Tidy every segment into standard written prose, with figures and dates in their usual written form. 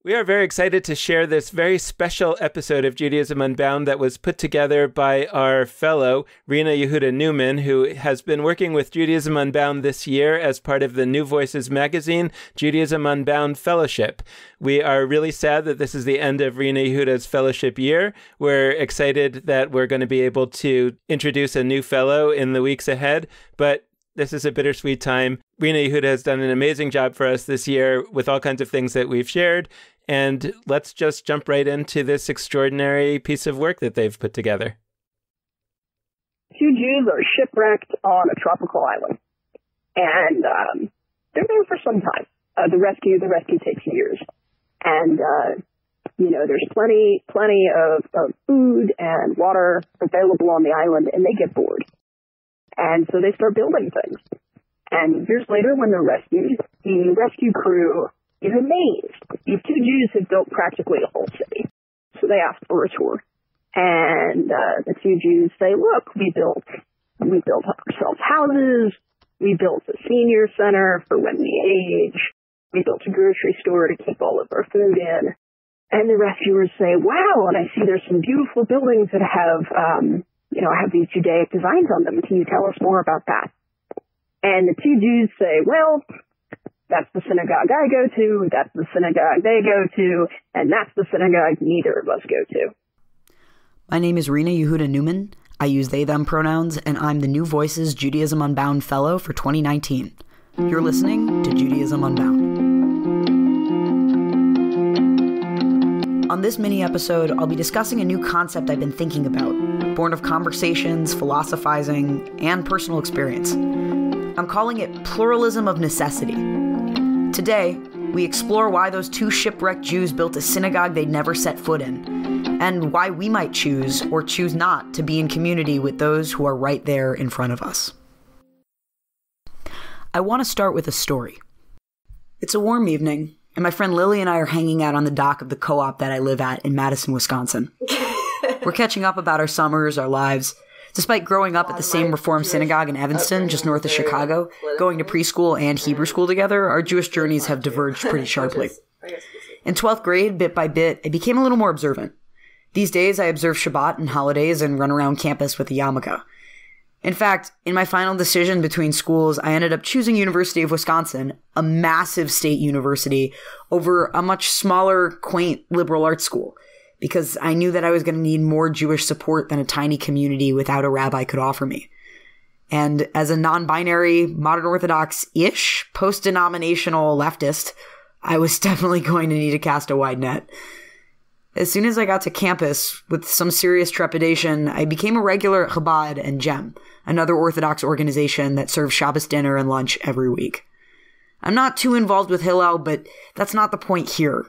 We are very excited to share this very special episode of Judaism Unbound that was put together by our fellow, Rena Yehuda Newman, who has been working with Judaism Unbound this year as part of the New Voices magazine, Judaism Unbound Fellowship. We are really sad that this is the end of Rena Yehuda's fellowship year. We're excited that we're going to be able to introduce a new fellow in the weeks ahead, but this is a bittersweet time. Rena Yehuda has done an amazing job for us this year with all kinds of things that we've shared. And let's just jump right into this extraordinary piece of work that they've put together. Two Jews are shipwrecked on a tropical island. And they're there for some time. The rescue takes years. And, there's plenty of food and water available on the island, and they get bored. And so they start building things. And years later, when they're rescued, the rescue crew is amazed. These two Jews have built practically a whole city. So they ask for a tour. And the two Jews say, look, we built ourselves houses. We built a senior center for when we age. We built a grocery store to keep all of our food in. And the rescuers say, wow, and I see there's some beautiful buildings that have these Judaic designs on them. Can you tell us more about that? And the two Jews say, well, that's the synagogue I go to, that's the synagogue they go to, and that's the synagogue neither of us go to. My name is Rena Yehuda Newman. I use they, them pronouns, and I'm the New Voices Judaism Unbound Fellow for 2019. You're listening to Judaism Unbound. On this mini-episode, I'll be discussing a new concept I've been thinking about, born of conversations, philosophizing, and personal experience. I'm calling it Pluralism of Necessity. Today, we explore why those two shipwrecked Jews built a synagogue they'd never set foot in, and why we might choose or choose not to be in community with those who are right there in front of us. I want to start with a story. It's a warm evening, and my friend Lily and I are hanging out on the dock of the co-op that I live at in Madison, Wisconsin. We're catching up about our summers, our lives. Despite growing up at the same Reform synagogue in Evanston, just north of Chicago, going to preschool and Hebrew school together, our Jewish journeys have diverged pretty sharply. In 12th grade, bit by bit, I became a little more observant. These days, I observe Shabbat and holidays and run around campus with a yarmulke. In fact, in my final decision between schools, I ended up choosing University of Wisconsin, a massive state university, over a much smaller, quaint liberal arts school, because I knew that I was going to need more Jewish support than a tiny community without a rabbi could offer me. And as a non-binary, modern Orthodox-ish, post-denominational leftist, I was definitely going to need to cast a wide net. As soon as I got to campus, with some serious trepidation, I became a regular at Chabad and GEM, another Orthodox organization that serves Shabbos dinner and lunch every week. I'm not too involved with Hillel, but that's not the point here.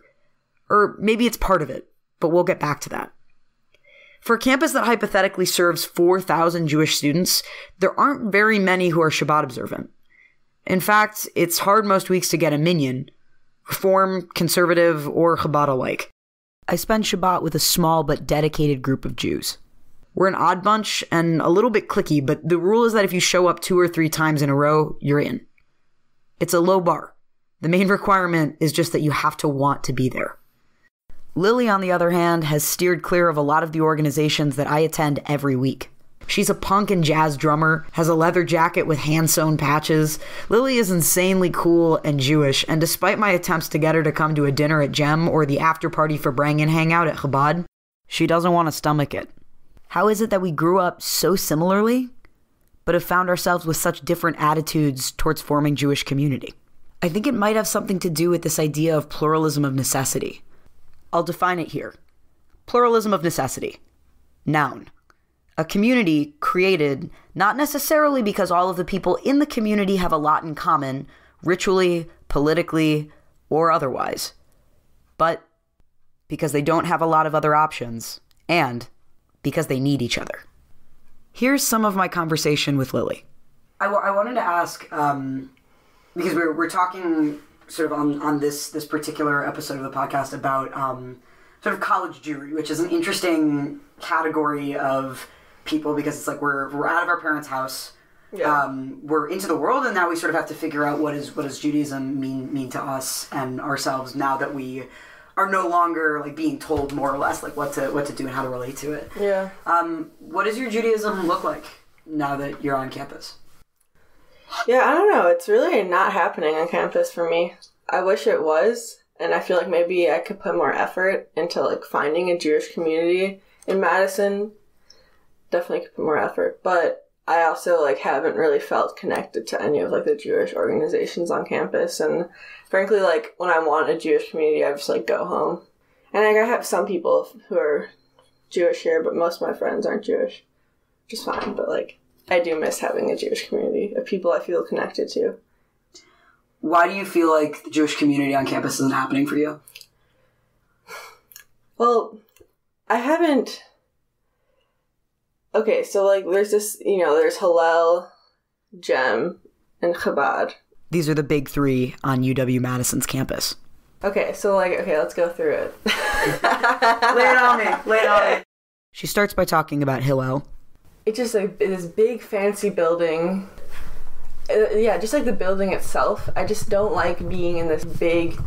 Or maybe it's part of it, but we'll get back to that. For a campus that hypothetically serves 4,000 Jewish students, there aren't very many who are Shabbat observant. In fact, it's hard most weeks to get a minyan, Reform, conservative, or Chabad alike. I spend Shabbat with a small but dedicated group of Jews. We're an odd bunch and a little bit cliquey, but the rule is that if you show up 2 or 3 times in a row, you're in. It's a low bar. The main requirement is just that you have to want to be there. Lily, on the other hand, has steered clear of a lot of the organizations that I attend every week. She's a punk and jazz drummer, has a leather jacket with hand-sewn patches. Lily is insanely cool and Jewish, and despite my attempts to get her to come to a dinner at GEM or the after-party for Brangen hangout at Chabad, she doesn't want to stomach it. How is it that we grew up so similarly, but have found ourselves with such different attitudes towards forming Jewish community? I think it might have something to do with this idea of pluralism of necessity. I'll define it here. Pluralism of necessity. Noun. A community created not necessarily because all of the people in the community have a lot in common, ritually, politically, or otherwise, but because they don't have a lot of other options, and because they need each other. Here's some of my conversation with Lily. I wanted to ask, because we're talking sort of on this particular episode of the podcast about sort of college Jewry, which is an interesting category of people because it's like we're out of our parents' house, we're into the world, and now we sort of have to figure out what does Judaism mean to us and ourselves now that we are no longer like being told more or less like what to do and how to relate to it. Yeah. What does your Judaism look like now that you're on campus? Yeah, I don't know. It's really not happening on campus for me. I wish it was, and I feel like maybe I could put more effort into like finding a Jewish community in Madison. Definitely could put more effort, but I also like haven't really felt connected to any of like the Jewish organizations on campus, and frankly, like when I want a Jewish community, I just like go home. And like I have some people who are Jewish here, but most of my friends aren't Jewish, which is fine. But like I do miss having a Jewish community of people I feel connected to. Why do you feel like the Jewish community on campus isn't happening for you? Well, I haven't. Okay, so, like, there's this, there's Hillel, Gem, and Chabad. These are the big three on UW-Madison's campus. Okay, so, let's go through it. Lay it on me. She starts by talking about Hillel. It's just, like, this big, fancy building. Just, like, the building itself. I just don't like being in this big,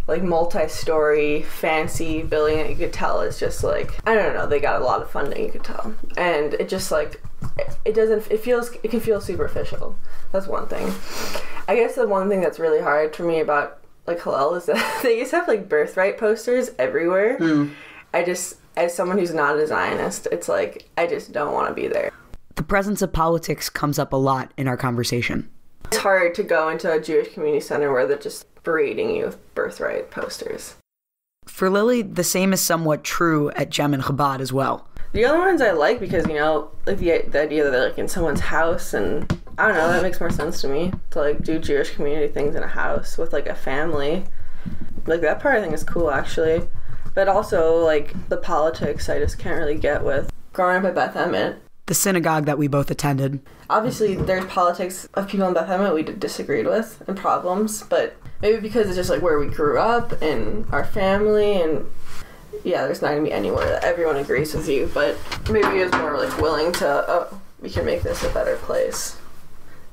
like, multi-story, fancy building that you could tell is just, like, I don't know, they got a lot of funding, you could tell. And it just, like, it can feel superficial. That's one thing. I guess the one thing that's really hard for me about, like, Hillel is that they just have, like, birthright posters everywhere. As someone who's not a Zionist, it's like, I just don't want to be there. The presence of politics comes up a lot in our conversation. It's hard to go into a Jewish community center where they're just berating you with birthright posters. For Lily, the same is somewhat true at Gem and Chabad as well. The other ones I like because, like the idea that they're like in someone's house, and I don't know, that makes more sense to me to like do Jewish community things in a house with like a family. Like that part I think is cool actually. But also like the politics I just can't really get with. Growing up at Beth Emet, the synagogue that we both attended. Obviously, there's politics of people in Beth Emet we disagreed with and problems, but maybe because it's just like where we grew up and our family, and yeah, there's not gonna be anywhere that everyone agrees with you, but maybe it's more like willing to, we can make this a better place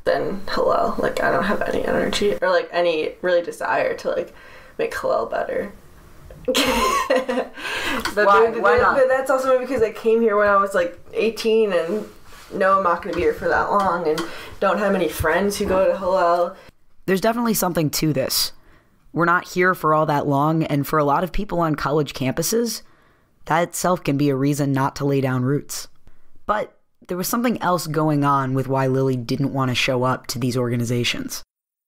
than Hillel. Like, I don't have any energy or like any really desire to like make Hillel better. Why not? But that's also maybe because I came here when I was like 18 and know I'm not going to be here for that long and don't have many friends who go to Hillel. There's definitely something to this. We're not here for all that long, and for a lot of people on college campuses, that itself can be a reason not to lay down roots. But there was something else going on with why Lily didn't want to show up to these organizations.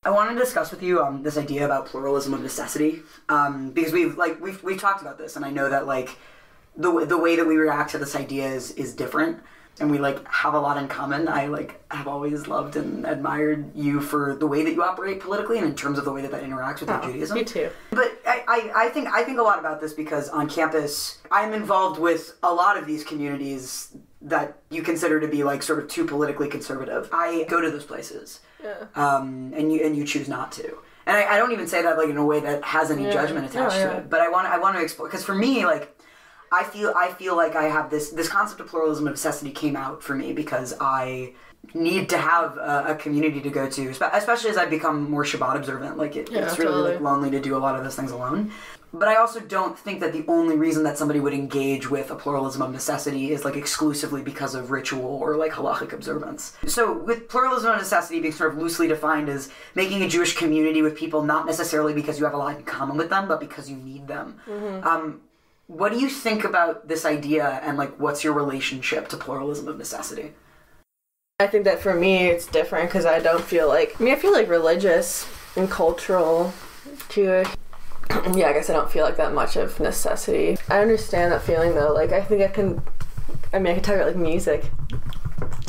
I want to discuss with you this idea about pluralism of necessity, because we've talked about this, and I know that like the way that we react to this idea is different, and we like have a lot in common. I like have always loved and admired you for the way that you operate politically, and in terms of the way that interacts with your Judaism. Me too. But I think a lot about this because on campus I'm involved with a lot of these communities that you consider to be like sort of too politically conservative. I go to those places. Yeah. And you choose not to. And I don't even say that like in a way that has any judgment attached to it. But I want to explore, because for me, like I feel like I have this concept of pluralism of necessity came out for me because I need to have a community to go to, especially as I become more Shabbat observant. Like it's really like lonely to do a lot of those things alone. But I also don't think that the only reason that somebody would engage with a pluralism of necessity is like exclusively because of ritual or like halachic observance. So with pluralism of necessity being sort of loosely defined as making a Jewish community with people not necessarily because you have a lot in common with them, but because you need them. Mm-hmm. What do you think about this idea, and like what's your relationship to pluralism of necessity? I think that for me it's different because I don't feel like, I feel like religious and cultural Jewish. Yeah, I guess I don't feel like that much of necessity. I understand that feeling though. Like I think I can talk about like music,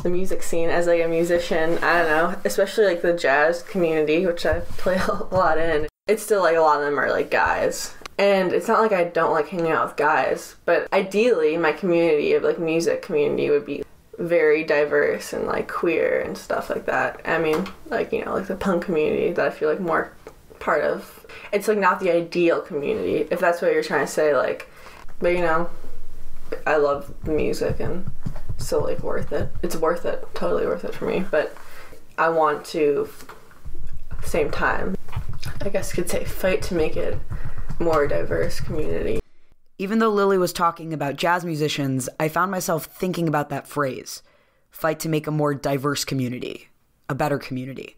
the music scene as like a musician. I don't know, especially like the jazz community, which I play a lot in. It's still like a lot of them are like guys. And it's not like I don't like hanging out with guys, but ideally my community of like music community would be very diverse and like queer and stuff like that. I mean, like, like the punk community that I feel like more part of. It's like not the ideal community, if that's what you're trying to say, like, but I love the music and still like worth it. It's worth it, totally worth it for me, but I want to at the same time, I guess you could say, fight to make it more diverse community. Even though Lily was talking about jazz musicians, I found myself thinking about that phrase, fight to make a more diverse community, a better community.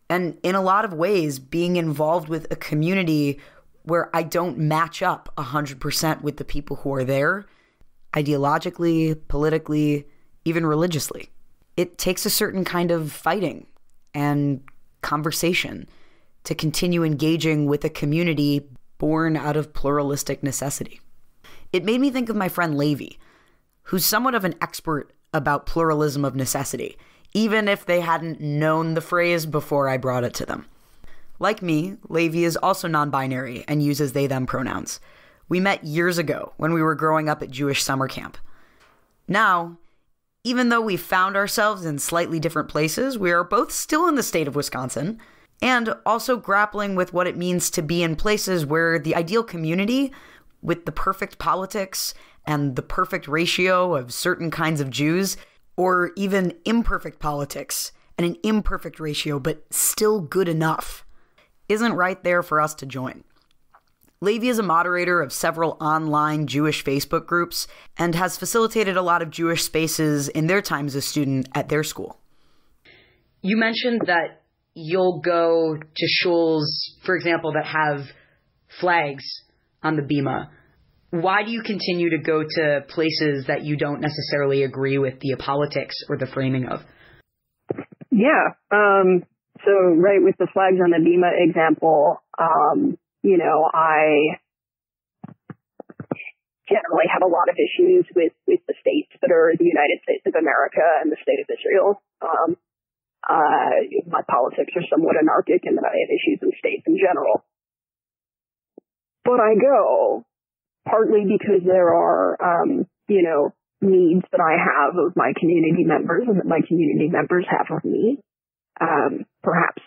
And in a lot of ways, being involved with a community where I don't match up 100% with the people who are there, ideologically, politically, even religiously. It takes a certain kind of fighting and conversation to continue engaging with a community born out of pluralistic necessity. It made me think of my friend Levi, who's somewhat of an expert about pluralism of necessity, even if they hadn't known the phrase before I brought it to them. Like me, Levi is also non-binary and uses they-them pronouns. We met years ago when we were growing up at Jewish summer camp. Now, even though we found ourselves in slightly different places, we are both still in the state of Wisconsin and also grappling with what it means to be in places where the ideal community, with the perfect politics and the perfect ratio of certain kinds of Jews, or even imperfect politics and an imperfect ratio, but still good enough, isn't right there for us to join. Levi is a moderator of several online Jewish Facebook groups and has facilitated a lot of Jewish spaces in their time as a student at their school. You mentioned that you'll go to shuls, for example, that have flags on the bima. Why do you continue to go to places that you don't necessarily agree with the politics or the framing of? Yeah. So right with the flags on the bima example, I generally have a lot of issues with the states that are the United States of America and the state of Israel. My politics are somewhat anarchic and that I have issues with states in general. But I go partly because there are, needs that I have of my community members and that my community members have of me. Perhaps,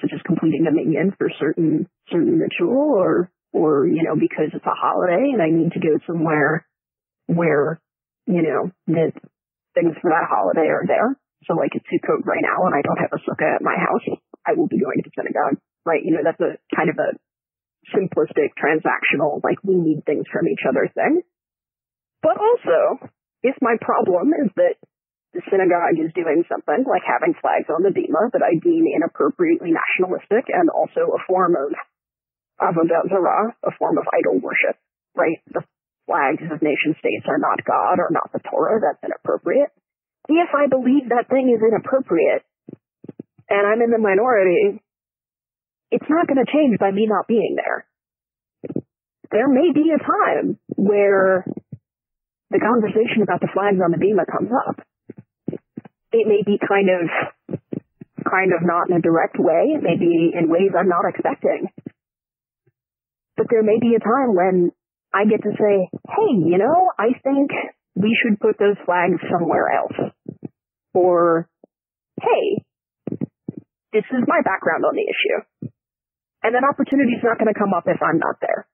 such as completing a minyan for certain ritual or, because it's a holiday and I need to go somewhere where, the things for that holiday are there. So like it's Sukkot right now and I don't have a sukkah at my house, I will be going to the synagogue, right? That's a kind of a simplistic, transactional, like we need things from each other thing. But also, if my problem is that the synagogue is doing something like having flags on the bima that I deem inappropriately nationalistic and also a form of avodah zarah, a form of idol worship, right? The flags of nation states are not God or not the Torah, that's inappropriate. If I believe that thing is inappropriate and I'm in the minority, it's not going to change by me not being there. There may be a time where the conversation about the flags on the bima comes up. It may be kind of not in a direct way. It may be in ways I'm not expecting. But there may be a time when I get to say, hey, I think we should put those flags somewhere else. Or, hey, this is my background on the issue. And that opportunity is not going to come up if I'm not there.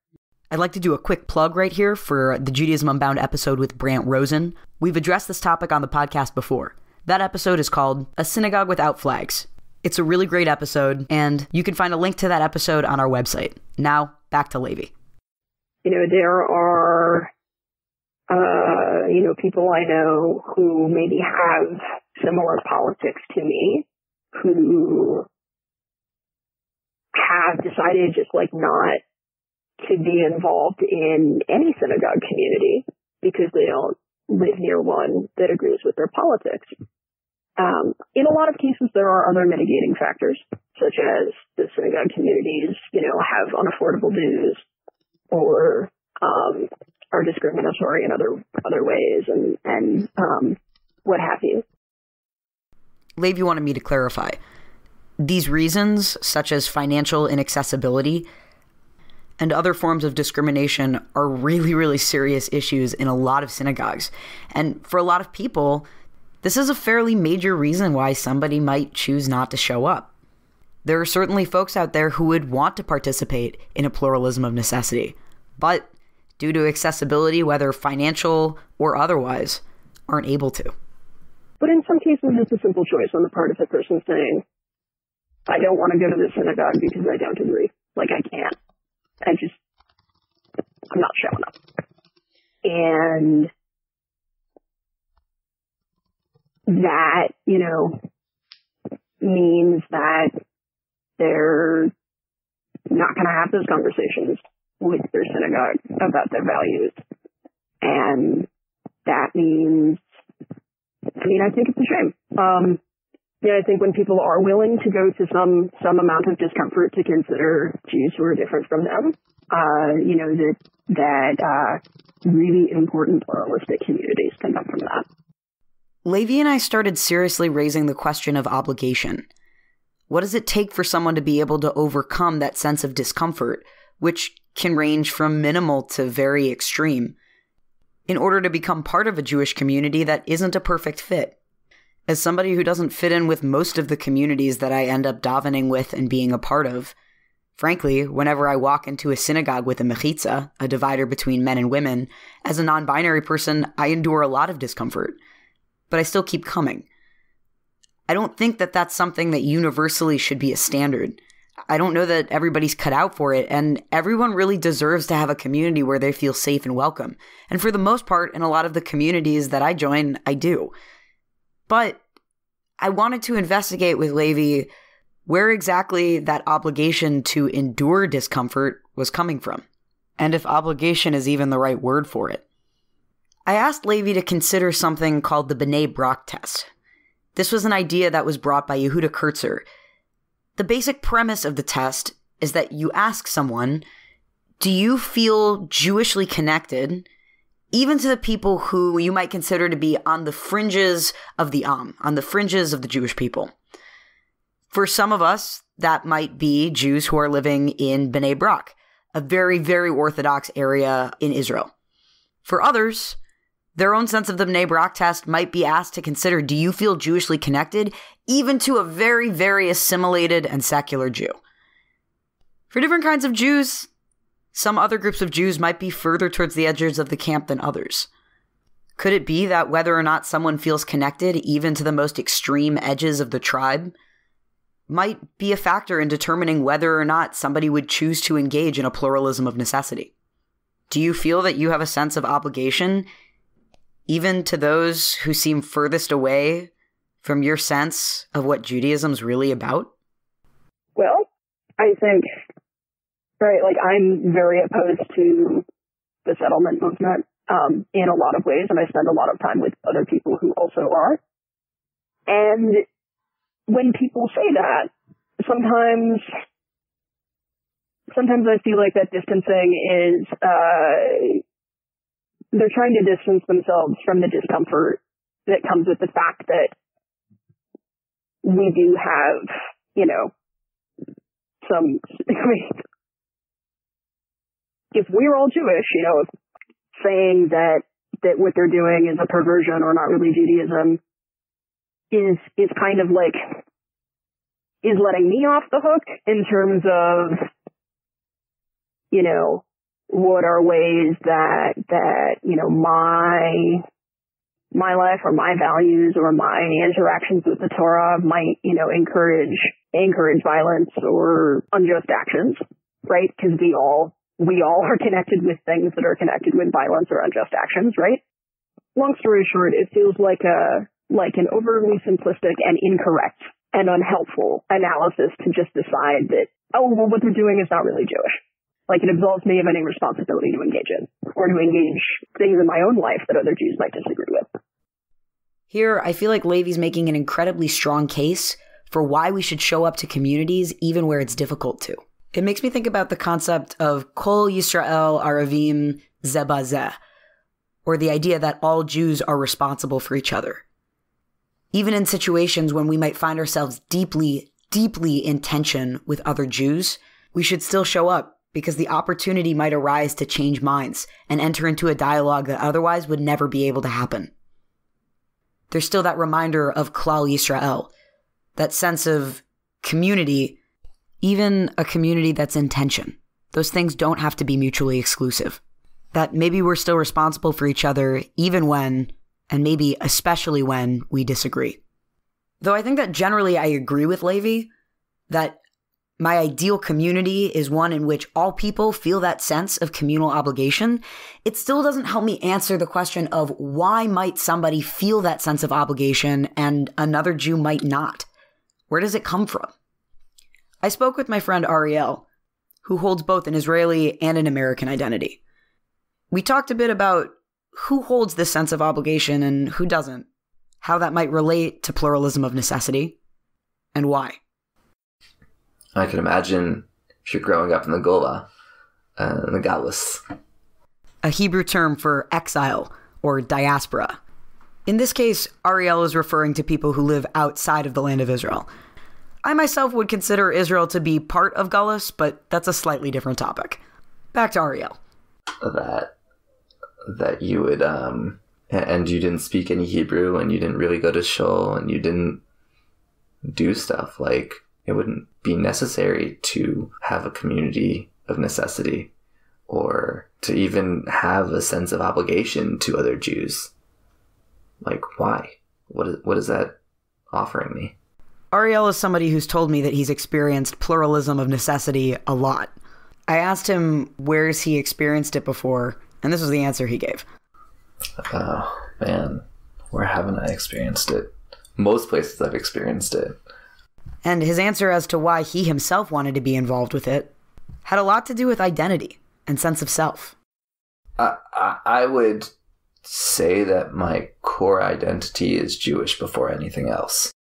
I'd like to do a quick plug right here for the Judaism Unbound episode with Brant Rosen. We've addressed this topic on the podcast before. That episode is called A Synagogue Without Flags. It's a really great episode, and you can find a link to that episode on our website. Now, back to Levi. There are, people I know who maybe have similar politics to me, who have decided just not to be involved in any synagogue community because they don't live near one that agrees with their politics. In a lot of cases, there are other mitigating factors, such as the synagogue communities, have unaffordable dues or are discriminatory in other ways and what have you. Levi wanted me to clarify. These reasons, such as financial inaccessibility and other forms of discrimination, are really, really serious issues in a lot of synagogues. And for a lot of people, this is a fairly major reason why somebody might choose not to show up. There are certainly folks out there who would want to participate in a pluralism of necessity, but due to accessibility, whether financial or otherwise, aren't able to. But in some cases, it's a simple choice on the part of the person saying, I don't want to go to the synagogue because I don't agree. I can't. I'm not showing up. And that, means that they're not going to have those conversations with their synagogue about their values. And that means, I think it's a shame. I think when people are willing to go to some amount of discomfort to consider Jews who are different from them, that really important pluralistic communities can come from that. Levi and I started seriously raising the question of obligation. What does it take for someone to be able to overcome that sense of discomfort, which can range from minimal to very extreme, in order to become part of a Jewish community that isn't a perfect fit? As somebody who doesn't fit in with most of the communities that I end up davening with and being a part of, frankly, whenever I walk into a synagogue with a mechitza, a divider between men and women, as a non-binary person, I endure a lot of discomfort. But I still keep coming. I don't think that that's something that universally should be a standard. I don't know that everybody's cut out for it, and everyone really deserves to have a community where they feel safe and welcome. And for the most part, in a lot of the communities that I join, I do. But I wanted to investigate with Levi where exactly that obligation to endure discomfort was coming from, and if obligation is even the right word for it. I asked Levi to consider something called the B'nai Brak test. This was an idea that was brought by Yehuda Kurtzer. The basic premise of the test is that you ask someone, do you feel Jewishly connected, even to the people who you might consider to be on the fringes of the Am, on the fringes of the Jewish people? For some of us, that might be Jews who are living in B'nai Brak, a very, very Orthodox area in Israel. For others, their own sense of the B'nai Brak test might be asked to consider, do you feel Jewishly connected, even to a very, very assimilated and secular Jew? For different kinds of Jews, some other groups of Jews might be further towards the edges of the camp than others. Could it be that whether or not someone feels connected, even to the most extreme edges of the tribe, might be a factor in determining whether or not somebody would choose to engage in a pluralism of necessity? Do you feel that you have a sense of obligation, even to those who seem furthest away from your sense of what Judaism's really about? Well, I think, I'm very opposed to the settlement movement in a lot of ways, and I spend a lot of time with other people who also are. And when people say that, sometimes I feel like that distancing is, they're trying to distance themselves from the discomfort that comes with the fact that we do have, if we're all Jewish, saying that what they're doing is a perversion or not really Judaism is kind of is letting me off the hook in terms of, what are ways that my life or my values or my interactions with the Torah might, encourage violence or unjust actions, right? Because we all are connected with things that are connected with violence or unjust actions, right? Long story short, it feels like an overly simplistic and incorrect and unhelpful analysis to just decide that, what they're doing is not really Jewish. It absolves me of any responsibility to engage in, or to engage things in my own life that other Jews might disagree with. Here, I feel like Levi's making an incredibly strong case for why we should show up to communities even where it's difficult to. It makes me think about the concept of Kol Yisrael Aravim Ze Bazeh, or the idea that all Jews are responsible for each other. Even in situations when we might find ourselves deeply, deeply in tension with other Jews, we should still show up, because the opportunity might arise to change minds and enter into a dialogue that otherwise would never be able to happen. There's still that reminder of Klal Yisrael, that sense of community, even a community that's in tension. Those things don't have to be mutually exclusive. That maybe we're still responsible for each other even when, and maybe especially when, we disagree. Though I think that generally I agree with Levi, that my ideal community is one in which all people feel that sense of communal obligation, it still doesn't help me answer the question of why might somebody feel that sense of obligation and another Jew might not? Where does it come from? I spoke with my friend Ariel, who holds both an Israeli and an American identity. We talked a bit about who holds this sense of obligation and who doesn't, how that might relate to pluralism of necessity, and why. I can imagine if you're growing up in the Gola, in the Galus. A Hebrew term for exile or diaspora. In this case, Ariel is referring to people who live outside of the land of Israel. I myself would consider Israel to be part of Galus, but that's a slightly different topic. Back to Ariel. That you would, and you didn't speak any Hebrew, and you didn't really go to shul, and you didn't do stuff. Like, it wouldn't be necessary to have a community of necessity, or to even have a sense of obligation to other Jews. Like, why? What is that offering me? Ariel is somebody who's told me that he's experienced pluralism of necessity a lot. I asked him where's he experienced it before, and this was the answer he gave. Oh, man. Where haven't I experienced it? Most places I've experienced it. And his answer as to why he himself wanted to be involved with it had a lot to do with identity and sense of self. I would say that my core identity is Jewish before anything else.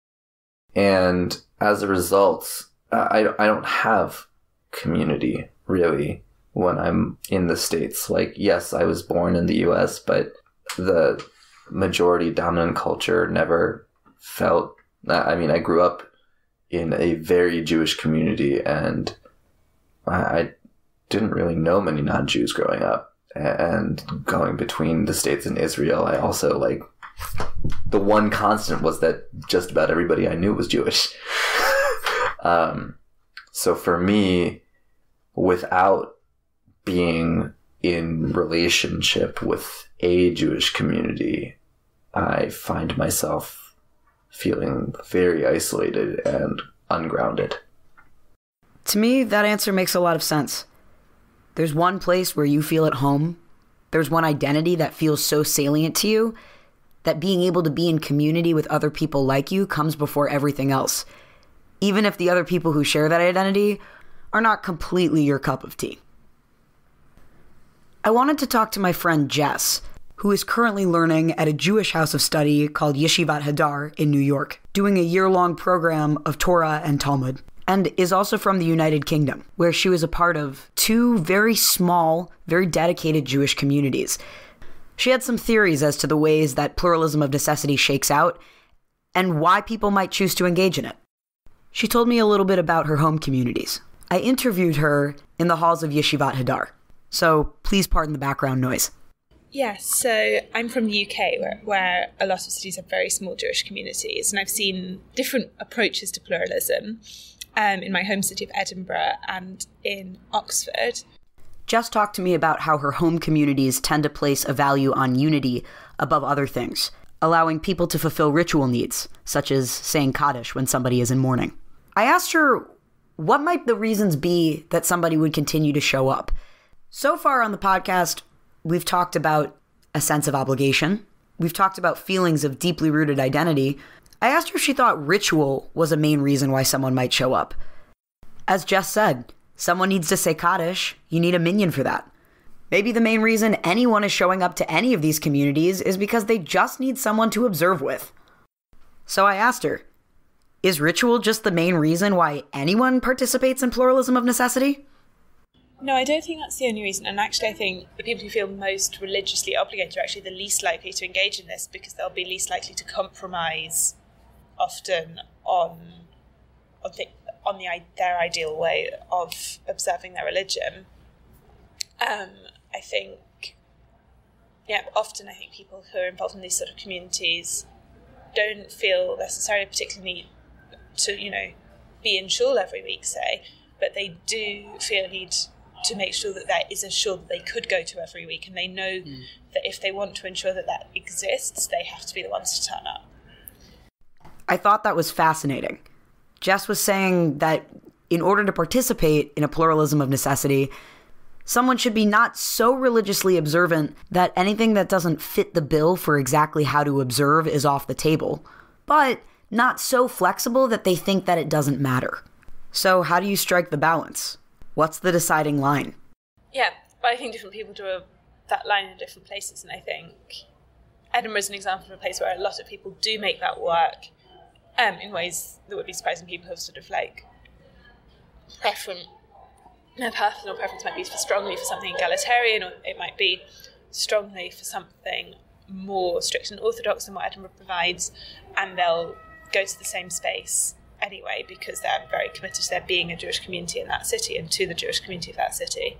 And as a result, I don't have community, really, when I'm in the States. Like, yes, I was born in the U.S., but the majority dominant culture never felt... I mean, I grew up in a very Jewish community, and I didn't really know many non-Jews growing up. And going between the States and Israel, I also, like... The one constant was that just about everybody I knew was Jewish. So for me, without being in relationship with a Jewish community, I find myself feeling very isolated and ungrounded. To me, that answer makes a lot of sense. There's one place where you feel at home. There's one identity that feels so salient to you that being able to be in community with other people like you comes before everything else, even if the other people who share that identity are not completely your cup of tea. I wanted to talk to my friend Jess, who is currently learning at a Jewish house of study called Yeshivat Hadar in New York, doing a year-long program of Torah and Talmud, and is also from the United Kingdom, where she was a part of 2 very small, very dedicated Jewish communities. She had some theories as to the ways that pluralism of necessity shakes out and why people might choose to engage in it. She told me a little bit about her home communities. I interviewed her in the halls of Yeshivat Hadar, so please pardon the background noise. Yes, so I'm from the UK, where a lot of cities have very small Jewish communities, and I've seen different approaches to pluralism in my home city of Edinburgh and in Oxford. Jess talked to me about how her home communities tend to place a value on unity above other things, allowing people to fulfill ritual needs, such as saying Kaddish when somebody is in mourning. I asked her what might the reasons be that somebody would continue to show up. So far on the podcast, we've talked about a sense of obligation. We've talked about feelings of deeply rooted identity. I asked her if she thought ritual was a main reason why someone might show up. As Jess said, someone needs to say Kaddish, you need a minyan for that. Maybe the main reason anyone is showing up to any of these communities is because they just need someone to observe with. So I asked her, is ritual just the main reason why anyone participates in pluralism of necessity? No, I don't think that's the only reason. And actually, I think the people who feel most religiously obligated are actually the least likely to engage in this, because they'll be least likely to compromise often on their ideal way of observing their religion. I think, often I think people who are involved in these sort of communities don't feel necessarily particularly need to, be in shul every week, say, but they do feel a need to make sure that there is a shul that they could go to every week, and they know that if they want to ensure that that exists, they have to be the ones to turn up. I thought that was fascinating. Jess was saying that in order to participate in a pluralism of necessity, someone should be not so religiously observant that anything that doesn't fit the bill for exactly how to observe is off the table, but not so flexible that they think that it doesn't matter. So how do you strike the balance? What's the deciding line? Yeah, but I think different people draw that line in different places, and I think Edinburgh is an example of a place where a lot of people do make that work in ways that would be surprising. People who have sort of like their personal preference might be strongly for something egalitarian, or it might be strongly for something more strict and orthodox than what Edinburgh provides, and they'll go to the same space anyway because they're very committed to there being a Jewish community in that city and to the Jewish community of that city.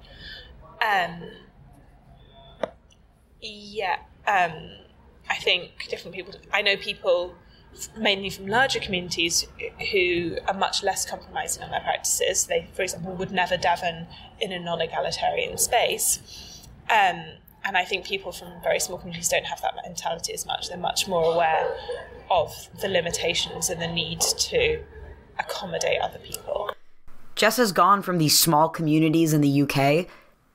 I think different people, I know people mainly from larger communities who are much less compromising on their practices. They, for example, would never daven in a non-egalitarian space. And I think people from very small communities don't have that mentality as much. They're much more aware of the limitations and the need to accommodate other people. Jess has gone from these small communities in the UK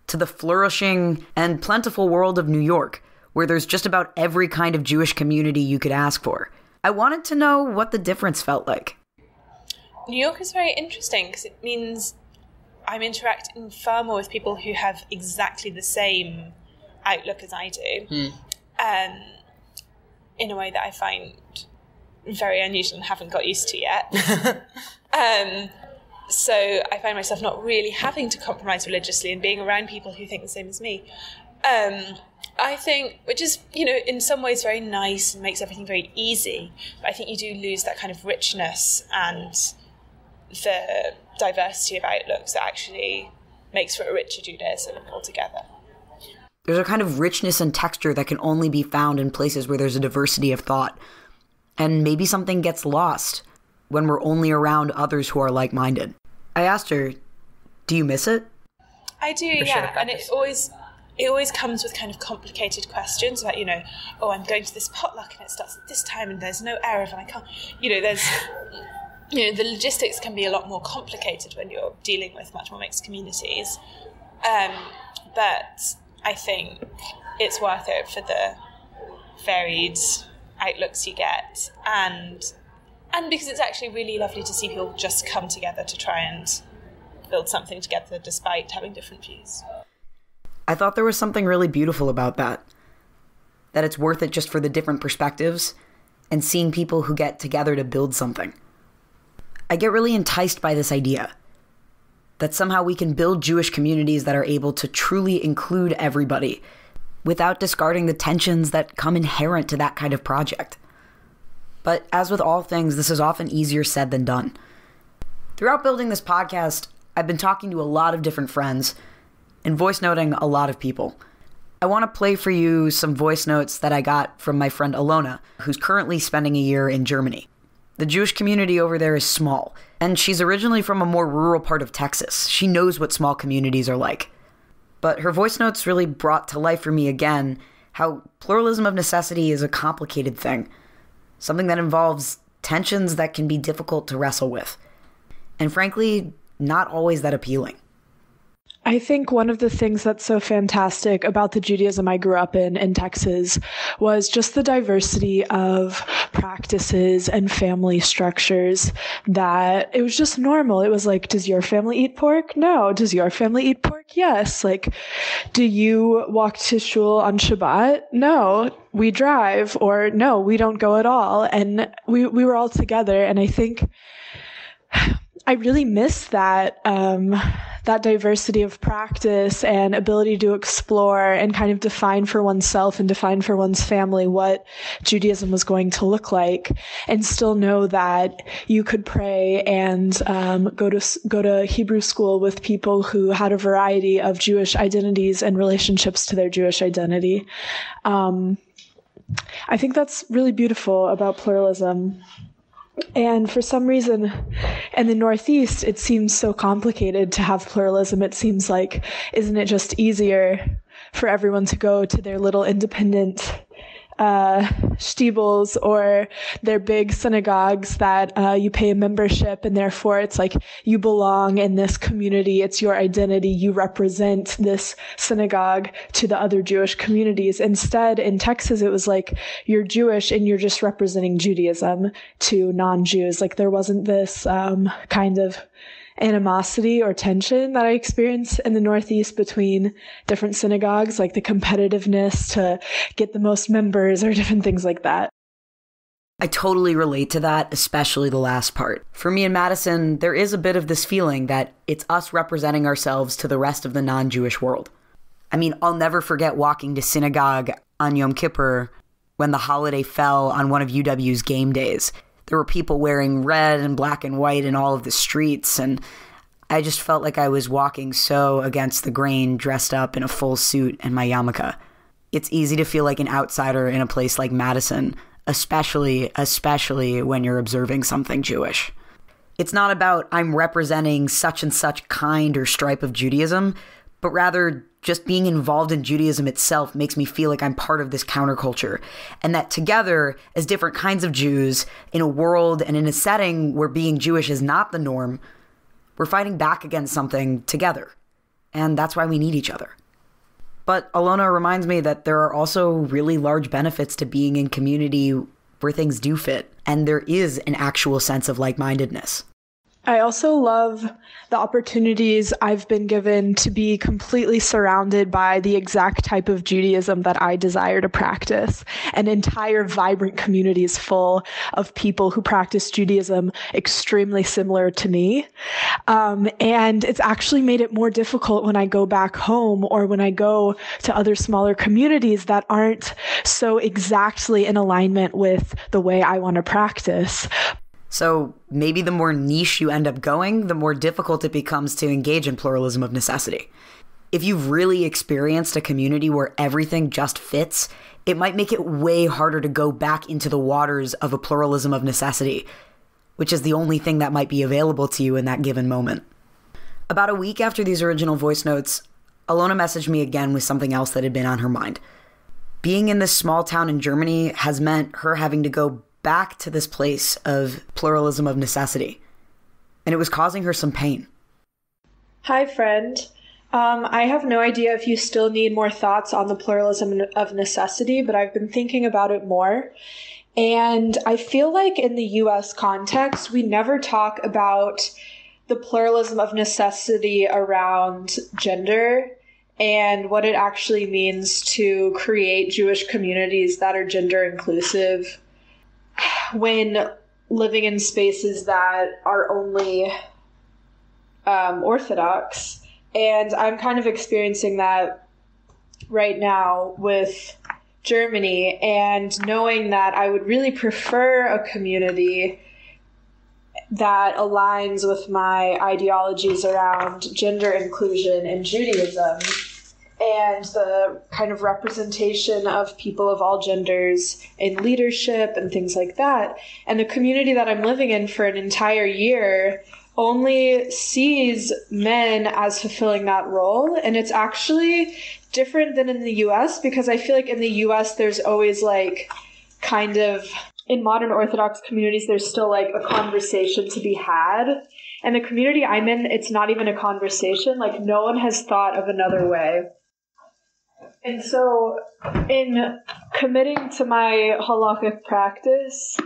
to the flourishing and plentiful world of New York, where there's just about every kind of Jewish community you could ask for. I wanted to know what the difference felt like. New York is very interesting because it means I'm interacting far more with people who have exactly the same outlook as I do, in a way that I find very unusual and haven't got used to yet. So I find myself not really having to compromise religiously and being around people who think the same as me. I think, which is, in some ways very nice and makes everything very easy, but I think you do lose that kind of richness and the diversity of outlooks that actually makes for a richer Judaism altogether. There's a kind of richness and texture that can only be found in places where there's a diversity of thought. And maybe something gets lost when we're only around others who are like-minded. I asked her, do you miss it? I do, yeah. And it always comes with kind of complicated questions about, I'm going to this potluck and it starts at this time and there's no Erev and I can't, the logistics can be a lot more complicated when you're dealing with much more mixed communities. But I think it's worth it for the varied outlooks you get, and because it's actually really lovely to see people just come together to try and build something together despite having different views. I thought there was something really beautiful about that it's worth it just for the different perspectives and seeing people who get together to build something. I get really enticed by this idea that somehow we can build Jewish communities that are able to truly include everybody without discarding the tensions that come inherent to that kind of project. But as with all things, this is often easier said than done. Throughout building this podcast, I've been talking to a lot of different friends and voice noting a lot of people. I want to play for you some voice notes that I got from my friend Alona, who's currently spending a year in Germany. The Jewish community over there is small, and she's originally from a more rural part of Texas. She knows what small communities are like. But her voice notes really brought to life for me again how pluralism of necessity is a complicated thing, something that involves tensions that can be difficult to wrestle with, and frankly, not always that appealing. I think one of the things that's so fantastic about the Judaism I grew up in Texas was just the diversity of practices and family structures, that it was just normal. It was like, does your family eat pork? No. Does your family eat pork? Yes. Like, do you walk to shul on Shabbat? No. We drive, or no, we don't go at all. And we were all together. And I think I really miss that, that diversity of practice and ability to explore and kind of define for oneself and define for one's family what Judaism was going to look like, and still know that you could pray and go to Hebrew school with people who had a variety of Jewish identities and relationships to their Jewish identity. I think that's really beautiful about pluralism. And for some reason, in the Northeast, it seems so complicated to have pluralism. It seems like, isn't it just easier for everyone to go to their little independent Stiebels, or they're big synagogues that you pay a membership, and therefore it's like you belong in this community. It's your identity. You represent this synagogue to the other Jewish communities. Instead, in Texas, it was like you're Jewish and you're just representing Judaism to non-Jews. Like there wasn't this kind of animosity or tension that I experienced in the Northeast between different synagogues, like the competitiveness to get the most members or different things like that. I totally relate to that, especially the last part. For me in Madison, there is a bit of this feeling that it's us representing ourselves to the rest of the non-Jewish world. I mean, I'll never forget walking to synagogue on Yom Kippur when the holiday fell on one of UW's game days. There were people wearing red and black and white in all of the streets, and I just felt like I was walking so against the grain, dressed up in a full suit and my yarmulke. It's easy to feel like an outsider in a place like Madison, especially when you're observing something Jewish. It's not about I'm representing such and such kind or stripe of Judaism, but rather just being involved in Judaism itself makes me feel like I'm part of this counterculture, and that together, as different kinds of Jews, in a world and in a setting where being Jewish is not the norm, we're fighting back against something together, and that's why we need each other. But Alona reminds me that there are also really large benefits to being in community where things do fit, and there is an actual sense of like-mindedness. I also love the opportunities I've been given to be completely surrounded by the exact type of Judaism that I desire to practice. An entire vibrant community is full of people who practice Judaism extremely similar to me. And it's actually made it more difficult when I go back home or when I go to other smaller communities that aren't so exactly in alignment with the way I want to practice. So maybe the more niche you end up going, the more difficult it becomes to engage in pluralism of necessity. If you've really experienced a community where everything just fits, it might make it way harder to go back into the waters of a pluralism of necessity, which is the only thing that might be available to you in that given moment. About a week after these original voice notes, Alona messaged me again with something else that had been on her mind. Being in this small town in Germany has meant her having to go back to this place of pluralism of necessity, and it was causing her some pain. Hi, friend. I have no idea if you still need more thoughts on the pluralism of necessity, but I've been thinking about it more. And I feel like in the US context, we never talk about the pluralism of necessity around gender and what it actually means to create Jewish communities that are gender inclusive when living in spaces that are only Orthodox. And I'm kind of experiencing that right now with Germany, and knowing that I would really prefer a community that aligns with my ideologies around gender inclusion and Judaism, and the kind of representation of people of all genders in leadership and things like that. And the community that I'm living in for an entire year only sees men as fulfilling that role. And it's actually different than in the US, because I feel like in the US there's always like kind of, in modern Orthodox communities, there's still like a conversation to be had. And the community I'm in, it's not even a conversation. Like no one has thought of another way. And so in committing to my halakhic practice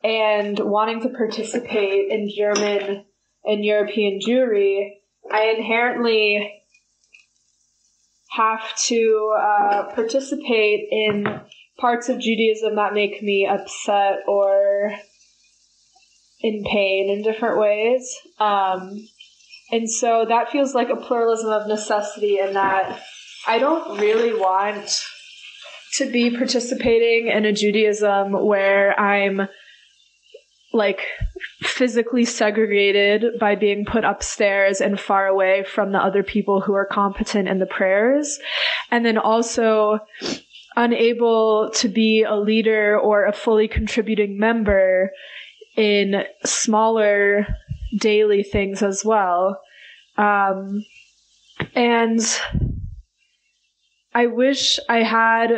and wanting to participate in German and European Jewry, I inherently have to participate in parts of Judaism that make me upset or in pain in different ways. And so that feels like a pluralism of necessity, in that I don't really want to be participating in a Judaism where I'm like physically segregated by being put upstairs and far away from the other people who are competent in the prayers, and then also unable to be a leader or a fully contributing member in smaller daily things as well. And I wish I had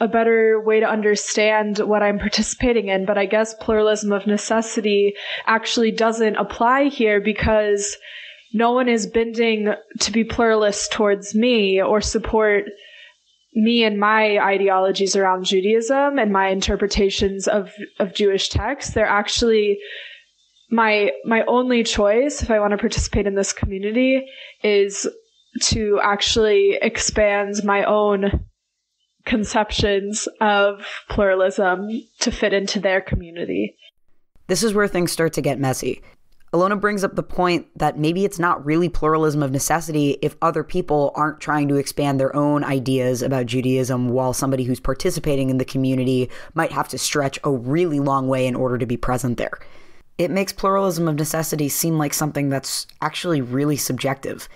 a better way to understand what I'm participating in, but I guess pluralism of necessity actually doesn't apply here because no one is bending to be pluralist towards me or support me and my ideologies around Judaism and my interpretations of Jewish texts. They're actually my only choice if I want to participate in this community is to actually expand my own conceptions of pluralism to fit into their community. This is where things start to get messy. Alona brings up the point that maybe it's not really pluralism of necessity if other people aren't trying to expand their own ideas about Judaism, while somebody who's participating in the community might have to stretch a really long way in order to be present there. It makes pluralism of necessity seem like something that's actually really subjective.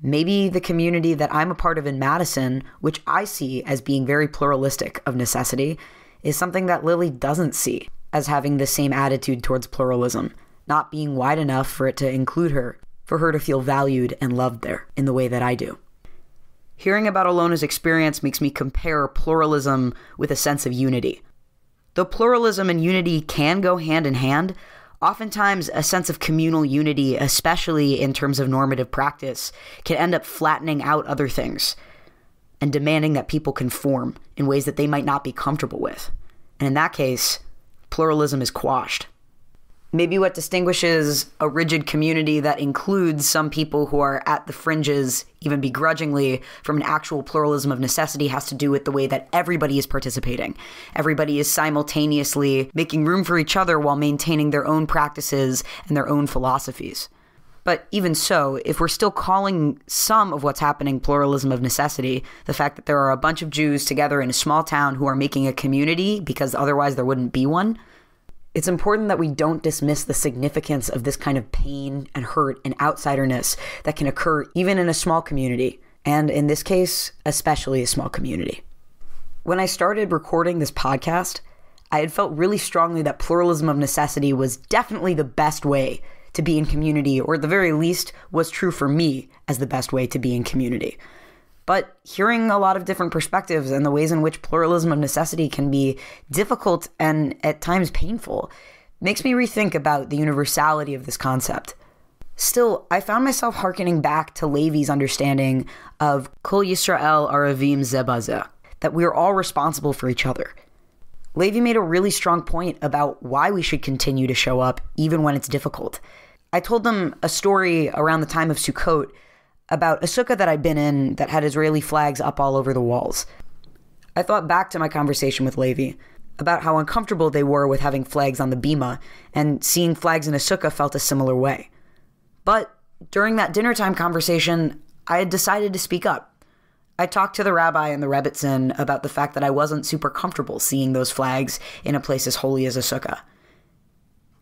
Maybe the community that I'm a part of in Madison, which I see as being very pluralistic of necessity, is something that Lily doesn't see as having the same attitude towards pluralism, not being wide enough for it to include her, for her to feel valued and loved there in the way that I do. Hearing about Alona's experience makes me compare pluralism with a sense of unity. Though pluralism and unity can go hand in hand, oftentimes a sense of communal unity, especially in terms of normative practice, can end up flattening out other things and demanding that people conform in ways that they might not be comfortable with. And in that case, pluralism is quashed. Maybe what distinguishes a rigid community that includes some people who are at the fringes, even begrudgingly, from an actual pluralism of necessity has to do with the way that everybody is participating. Everybody is simultaneously making room for each other while maintaining their own practices and their own philosophies. But even so, if we're still calling some of what's happening pluralism of necessity, the fact that there are a bunch of Jews together in a small town who are making a community because otherwise there wouldn't be one, it's important that we don't dismiss the significance of this kind of pain and hurt and outsiderness that can occur even in a small community, and in this case, especially a small community. When I started recording this podcast, I had felt really strongly that pluralism of necessity was definitely the best way to be in community, or at the very least was true for me as the best way to be in community. But hearing a lot of different perspectives and the ways in which pluralism of necessity can be difficult and at times painful makes me rethink about the universality of this concept. Still, I found myself hearkening back to Levi's understanding of Kol Yisrael Aravim Ze Bazeh, that we are all responsible for each other. Levi made a really strong point about why we should continue to show up even when it's difficult. I told them a story around the time of Sukkot about a sukkah that I'd been in that had Israeli flags up all over the walls. I thought back to my conversation with Levi about how uncomfortable they were with having flags on the bima, and seeing flags in a sukkah felt a similar way. But during that dinner time conversation, I had decided to speak up. I talked to the rabbi and the rebbitzin about the fact that I wasn't super comfortable seeing those flags in a place as holy as a sukkah.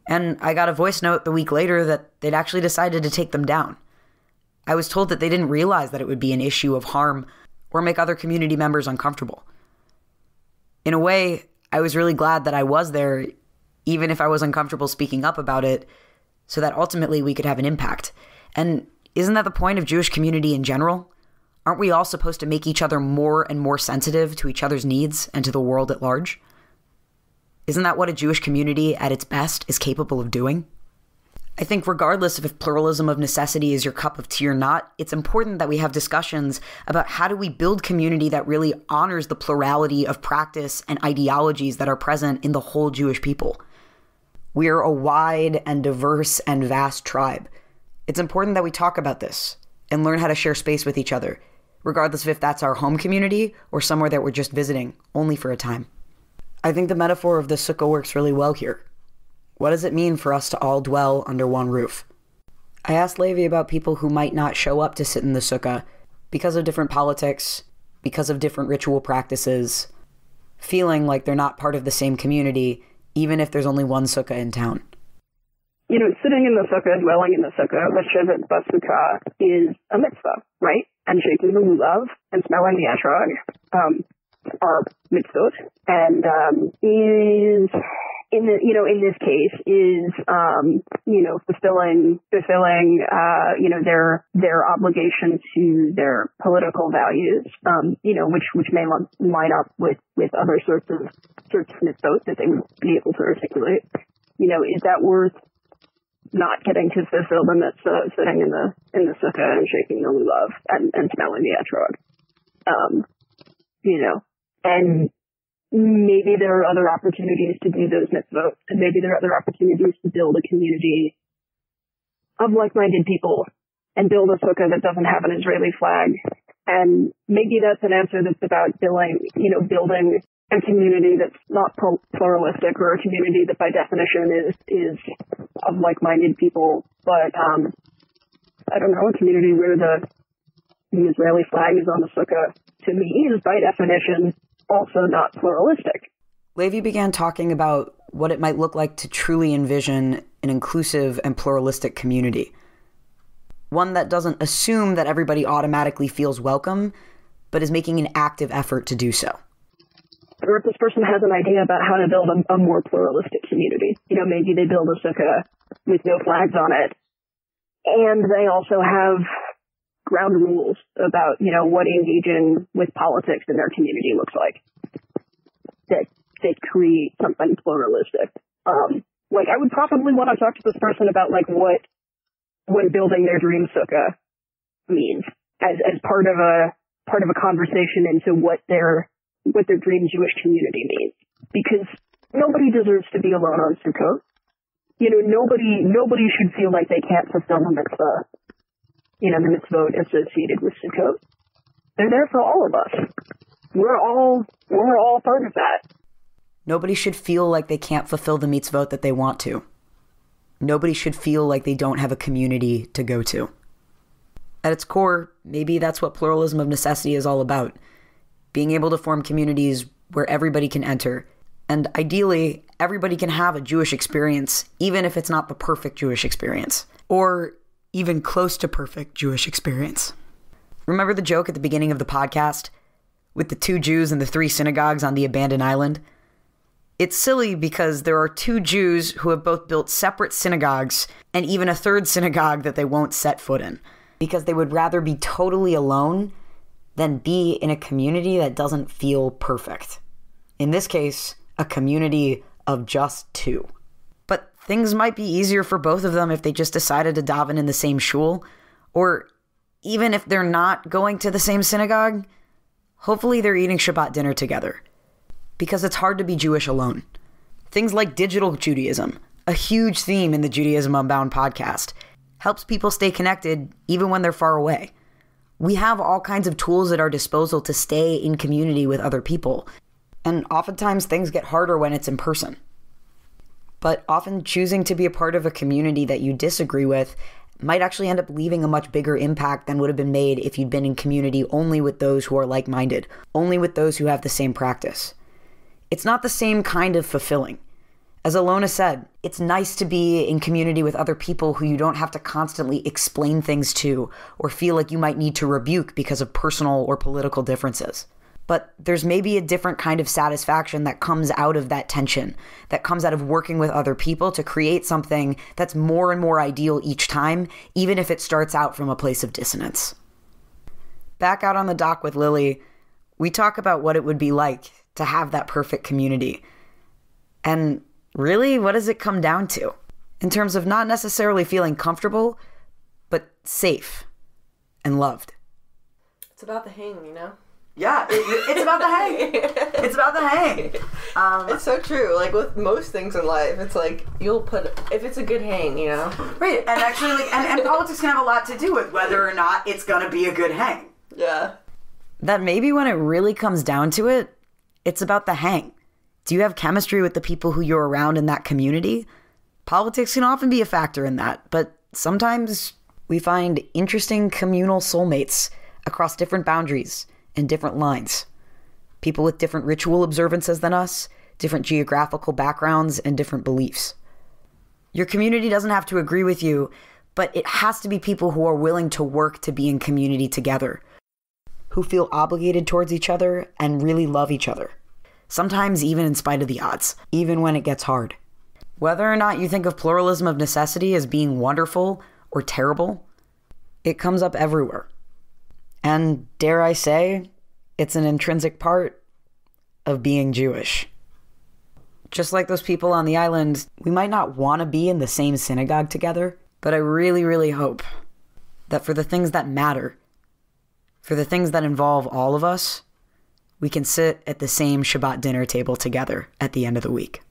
And I got a voice note the week later that they'd actually decided to take them down. I was told that they didn't realize that it would be an issue of harm or make other community members uncomfortable. In a way, I was really glad that I was there, even if I was uncomfortable speaking up about it, so that ultimately we could have an impact. And isn't that the point of Jewish community in general? Aren't we all supposed to make each other more and more sensitive to each other's needs and to the world at large? Isn't that what a Jewish community at its best is capable of doing? I think regardless of if pluralism of necessity is your cup of tea or not, it's important that we have discussions about how do we build community that really honors the plurality of practice and ideologies that are present in the whole Jewish people. We are a wide and diverse and vast tribe. It's important that we talk about this and learn how to share space with each other, regardless of if that's our home community or somewhere that we're just visiting, only for a time. I think the metaphor of the sukkah works really well here. What does it mean for us to all dwell under one roof? I asked Levi about people who might not show up to sit in the sukkah because of different politics, because of different ritual practices, feeling like they're not part of the same community, even if there's only one sukkah in town. You know, sitting in the sukkah, dwelling in the sukkah, Leshevet Basukkah, is a mitzvah, right? And shaking the lulav and smelling the etrog are mitzvot, and is in this case is, fulfilling, their obligation to their political values, which may line up with other sorts of mitzvot that they would be able to articulate. Is that worth not getting to fulfill the mitzvah, sitting in the sukkah and shaking the lulav and smelling the etrog? And maybe there are other opportunities to do those mitzvot, and maybe there are other opportunities to build a community of like-minded people and build a sukkah that doesn't have an Israeli flag. And maybe that's an answer that's about building a community that's not pluralistic, or a community that by definition is of like-minded people, but I don't know, a community where the Israeli flag is on the sukkah, to me, is by definition also not pluralistic. Levi began talking about what it might look like to truly envision an inclusive and pluralistic community. One that doesn't assume that everybody automatically feels welcome, but is making an active effort to do so. Or if this person has an idea about how to build a more pluralistic community, maybe they build a sukkah with no flags on it, and they also have ground rules about, what engaging with politics in their community looks like, that create something pluralistic. I would probably want to talk to this person about, what building their dream sukkah means as part of a conversation into what their dream Jewish community means. Because nobody deserves to be alone on Sukkot. Nobody should feel like they can't fulfill the mitzvah, the mitzvot associated with Sukkot. They're there for all of us. We're all part of that. Nobody should feel like they can't fulfill the mitzvot that they want to. Nobody should feel like they don't have a community to go to. At its core, maybe that's what pluralism of necessity is all about. Being able to form communities where everybody can enter. And ideally, everybody can have a Jewish experience, even if it's not the perfect Jewish experience. Or even close to perfect Jewish experience. Remember the joke at the beginning of the podcast? With the 2 Jews and the 3 synagogues on the abandoned island? It's silly because there are 2 Jews who have both built separate synagogues and even a 3rd synagogue that they won't set foot in. Because they would rather be totally alone than be in a community that doesn't feel perfect. In this case, a community of just 2. But things might be easier for both of them if they just decided to daven in the same shul, or even if they're not going to the same synagogue, hopefully they're eating Shabbat dinner together. Because it's hard to be Jewish alone. Things like digital Judaism, a huge theme in the Judaism Unbound podcast, helps people stay connected even when they're far away. We have all kinds of tools at our disposal to stay in community with other people, and oftentimes things get harder when it's in person. But often choosing to be a part of a community that you disagree with might actually end up leaving a much bigger impact than would have been made if you'd been in community only with those who are like-minded, only with those who have the same practice. It's not the same kind of fulfilling. As Alona said, it's nice to be in community with other people who you don't have to constantly explain things to or feel like you might need to rebuke because of personal or political differences. But there's maybe a different kind of satisfaction that comes out of that tension, that comes out of working with other people to create something that's more and more ideal each time, even if it starts out from a place of dissonance. Back out on the dock with Lily, we talk about what it would be like to have that perfect community. And really, what does it come down to? In terms of not necessarily feeling comfortable, but safe and loved. It's about the hang, Yeah, it's about the hang. It's about the hang. It's so true. Like with most things in life, it's like if it's a good hang, Right, and actually, and politics can have a lot to do with whether or not it's going to be a good hang. Yeah. That maybe when it really comes down to it, it's about the hang. Do you have chemistry with the people who you're around in that community? Politics can often be a factor in that, but sometimes we find interesting communal soulmates across different boundaries and different lines. People with different ritual observances than us, different geographical backgrounds, and different beliefs. Your community doesn't have to agree with you, but it has to be people who are willing to work to be in community together, who feel obligated towards each other and really love each other. sometimes even in spite of the odds, even when it gets hard. Whether or not you think of pluralism of necessity as being wonderful or terrible, it comes up everywhere. And dare I say, it's an intrinsic part of being Jewish. Just like those people on the island, we might not want to be in the same synagogue together, but I really, really hope that for the things that matter, for the things that involve all of us, we can sit at the same Shabbat dinner table together at the end of the week.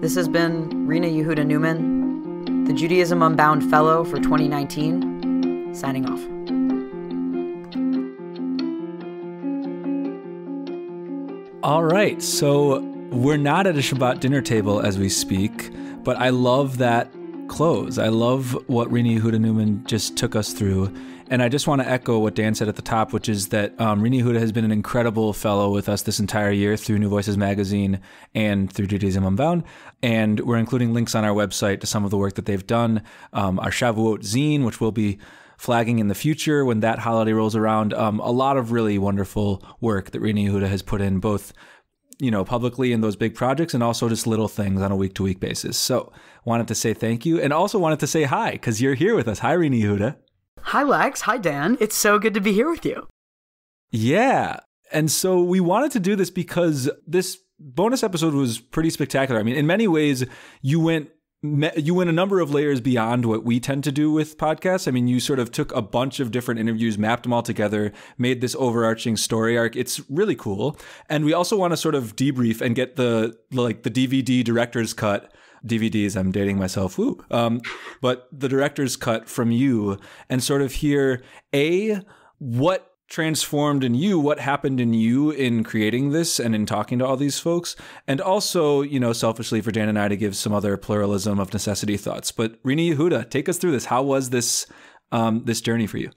This has been Rena Yehuda Newman, the Judaism Unbound Fellow for 2019, signing off. All right, so we're not at a Shabbat dinner table as we speak, but I love that close. I love what Rena Yehuda Newman just took us through. And I just want to echo what Dan said at the top, which is that Rena Yehuda has been an incredible fellow with us this entire year through New Voices magazine and through Judaism Unbound. And we're including links on our website to some of the work that they've done. Our Shavuot zine, which we'll be flagging in the future when that holiday rolls around. A lot of really wonderful work that Rena Yehuda has put in, both publicly in those big projects and also just little things on a week-to-week basis. So wanted to say thank you, and also wanted to say hi, because you're here with us. Hi, Rena Yehuda. Hi, Lex. Hi, Dan. It's so good to be here with you. Yeah. And so we wanted to do this because this bonus episode was pretty spectacular. I mean, in many ways, you went a number of layers beyond what we tend to do with podcasts. I mean, you sort of took a bunch of different interviews, mapped them all together, made this overarching story arc. It's really cool. And we also want to sort of debrief and get the DVD director's cut. DVDs, I'm dating myself, woo. But the director's cut from you and sort of hear, what transformed in you, what happened in you in creating this and in talking to all these folks, and also, selfishly for Dan and I to give some other pluralism of necessity thoughts. But Rena Yehuda, take us through this. How was this this journey for you?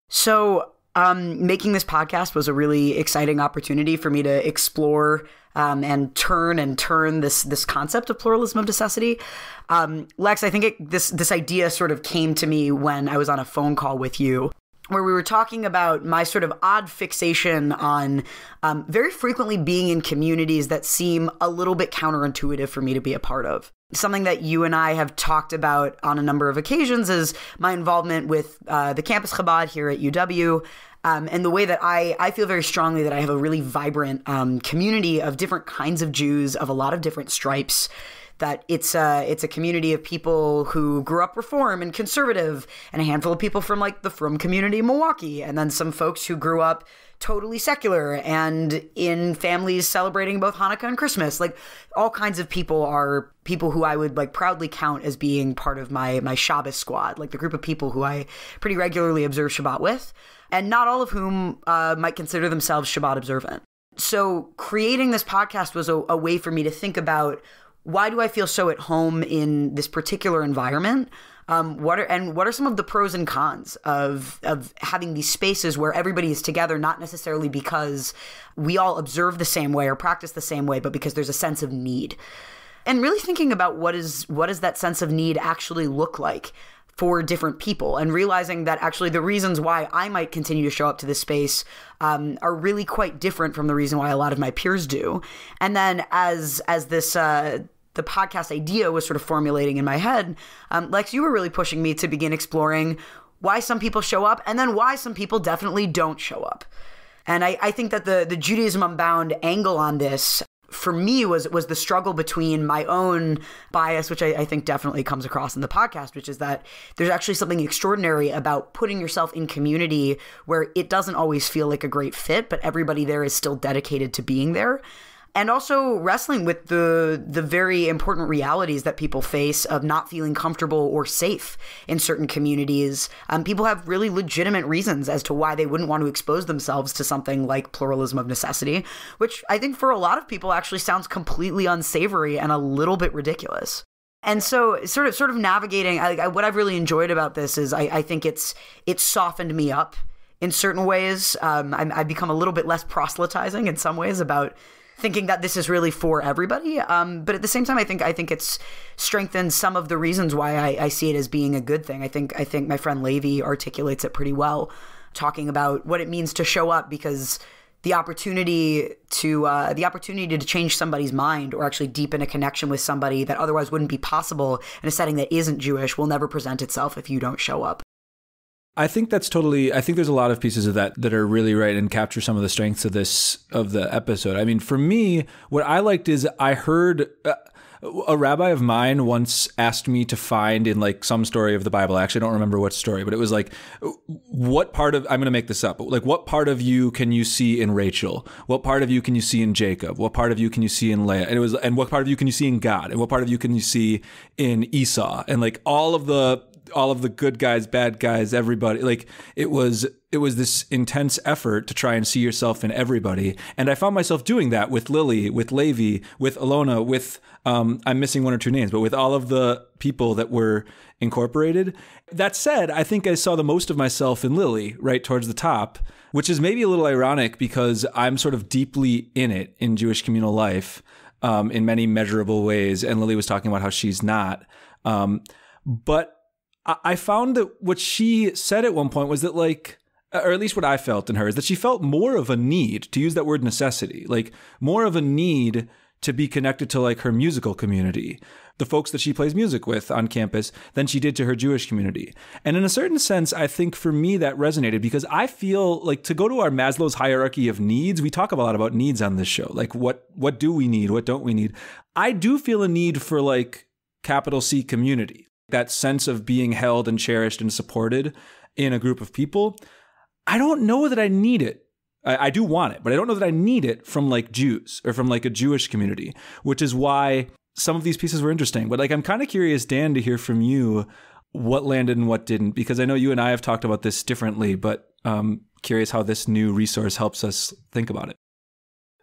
So making this podcast was a really exciting opportunity for me to explore and turn this concept of pluralism of necessity. Lex, I think this idea sort of came to me when I was on a phone call with you, where we were talking about my sort of odd fixation on very frequently being in communities that seem a little bit counterintuitive for me to be a part of. Something that you and I have talked about on a number of occasions is my involvement with the Campus Chabad here at UW, and the way that I feel very strongly that I have a really vibrant community of different kinds of Jews of a lot of different stripes. That it's a community of people who grew up Reform and conservative, and a handful of people from like the Frum community in Milwaukee, and then some folks who grew up totally secular and in families celebrating both Hanukkah and Christmas. Like all kinds of people are people who I would like proudly count as being part of my Shabbos squad, like the group of people who I pretty regularly observe Shabbat with, and not all of whom might consider themselves Shabbat observant. So creating this podcast was a way for me to think about, why do I feel so at home in this particular environment? What are some of the pros and cons of having these spaces where everybody is together, not necessarily because we all observe the same way or practice the same way, but because there's a sense of need. And really thinking about what does that sense of need actually look like for different people, and realizing that actually the reasons why I might continue to show up to this space are really quite different from the reason why a lot of my peers do. And then as this the podcast idea was sort of formulating in my head, Lex, you were really pushing me to begin exploring why some people show up and then why some people definitely don't show up. And I think that the Judaism Unbound angle on this, for me, was the struggle between my own bias, which I think definitely comes across in the podcast, which is that there's actually something extraordinary about putting yourself in community where it doesn't always feel like a great fit, but everybody there is still dedicated to being there. And also wrestling with the very important realities that people face of not feeling comfortable or safe in certain communities. People have really legitimate reasons as to why they wouldn't want to expose themselves to something like pluralism of necessity, which I think for a lot of people actually sounds completely unsavory and a little bit ridiculous. And so sort of navigating, what I've really enjoyed about this is I think it's softened me up in certain ways. I've become a little bit less proselytizing in some ways about thinking that this is really for everybody. But at the same time, I think it's strengthened some of the reasons why I see it as being a good thing. I think my friend Levi articulates it pretty well, talking about what it means to show up, because the opportunity to change somebody's mind or actually deepen a connection with somebody that otherwise wouldn't be possible in a setting that isn't Jewish will never present itself if you don't show up. I think there's a lot of pieces of that are really right and capture some of the strengths of the episode. I mean, for me, what I liked is I heard a rabbi of mine once asked me to find in like some story of the Bible. I actually don't remember what story, but it was like, what part of, I'm going to make this up, but like what part of you can you see in Rachel? What part of you can you see in Jacob? What part of you can you see in Leah? And what part of you can you see in God? And what part of you can you see in Esau? And like all of the good guys, bad guys, everybody, like it was this intense effort to try and see yourself in everybody. And I found myself doing that with Lily, with Levi, with Alona, with, I'm missing one or two names, but with all of the people that were incorporated. That said, I think I saw the most of myself in Lily right towards the top, which is maybe a little ironic because I'm sort of deeply in it in Jewish communal life in many measurable ways. And Lily was talking about how she's not. But I found that what she said at one point was that like, or at least what I felt in her is that she felt more of a need, to use that word necessity, like more of a need to be connected to like her musical community, the folks that she plays music with on campus, than she did to her Jewish community. And in a certain sense, I think for me that resonated because I feel like to go to our Maslow's hierarchy of needs, we talk a lot about needs on this show. Like what do we need? What don't we need? I do feel a need for like capital C community, that sense of being held and cherished and supported in a group of people. I don't know that I need it. I do want it, but I don't know that I need it from like Jews or from like a Jewish community, which is why some of these pieces were interesting. But like, I'm kind of curious, Dan, to hear from you what landed and what didn't, because I know you and I have talked about this differently, but curious how this new resource helps us think about it.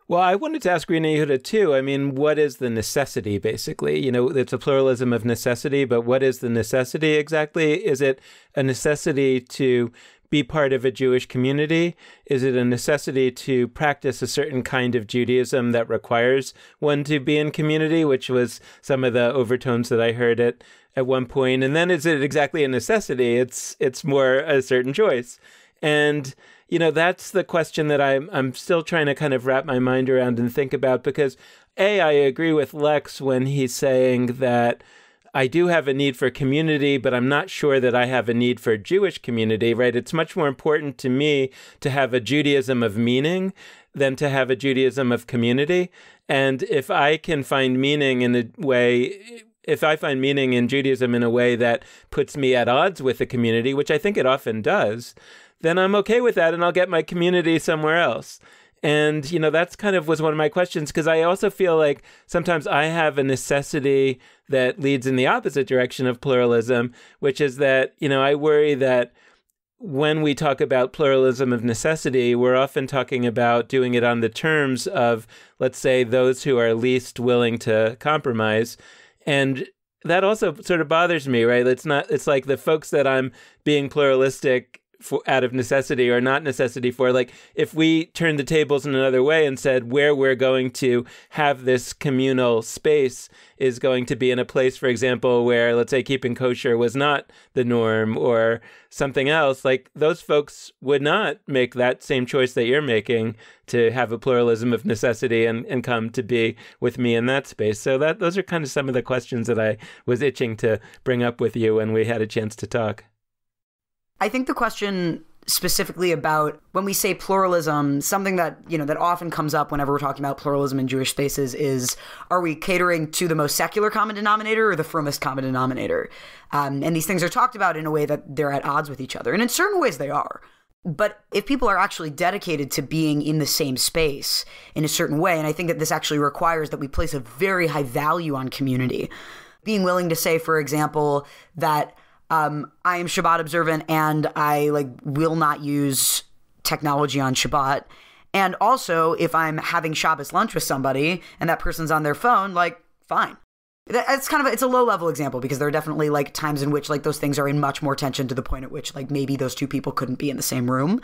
Well, I wanted to ask Rena Yehuda too. I mean, what is the necessity, basically? You know, it's a pluralism of necessity, but what is the necessity exactly? Is it a necessity to be part of a Jewish community? Is it a necessity to practice a certain kind of Judaism that requires one to be in community, which was some of the overtones that I heard at one point? And then is it exactly a necessity? It's more a certain choice. And you know, that's the question that I'm still trying to kind of wrap my mind around and think about, because I agree with Lex when he's saying that I do have a need for community, but I'm not sure that I have a need for Jewish community, right? It's much more important to me to have a Judaism of meaning than to have a Judaism of community. And if I can find meaning in a way, if I find meaning in Judaism in a way that puts me at odds with the community, which I think it often does, then I'm okay with that and I'll get my community somewhere else. And, you know, that's kind of was one of my questions, because I also feel like sometimes I have a necessity that leads in the opposite direction of pluralism, which is that, you know, I worry that when we talk about pluralism of necessity, we're often talking about doing it on the terms of, let's say, those who are least willing to compromise. And that also sort of bothers me, right? It's like the folks that I'm being pluralistic out of necessity or not necessity for, like if we turned the tables in another way and said where we're going to have this communal space is going to be in a place, for example, where let's say keeping kosher was not the norm or something else, like those folks would not make that same choice that you're making to have a pluralism of necessity and come to be with me in that space. So those are kind of some of the questions that I was itching to bring up with you when we had a chance to talk. I think the question specifically about when we say pluralism, something that, you know, that often comes up whenever we're talking about pluralism in Jewish spaces is, are we catering to the most secular common denominator or the firmest common denominator? And these things are talked about in a way that they're at odds with each other. And in certain ways they are. But if people are actually dedicated to being in the same space in a certain way, and I think that this actually requires that we place a very high value on community, being willing to say, for example, that I am Shabbat observant and I will not use technology on Shabbat. And also, if I'm having Shabbos lunch with somebody and that person's on their phone, fine. It's a low level example because there are definitely times in which those things are in much more tension to the point at which maybe those two people couldn't be in the same room.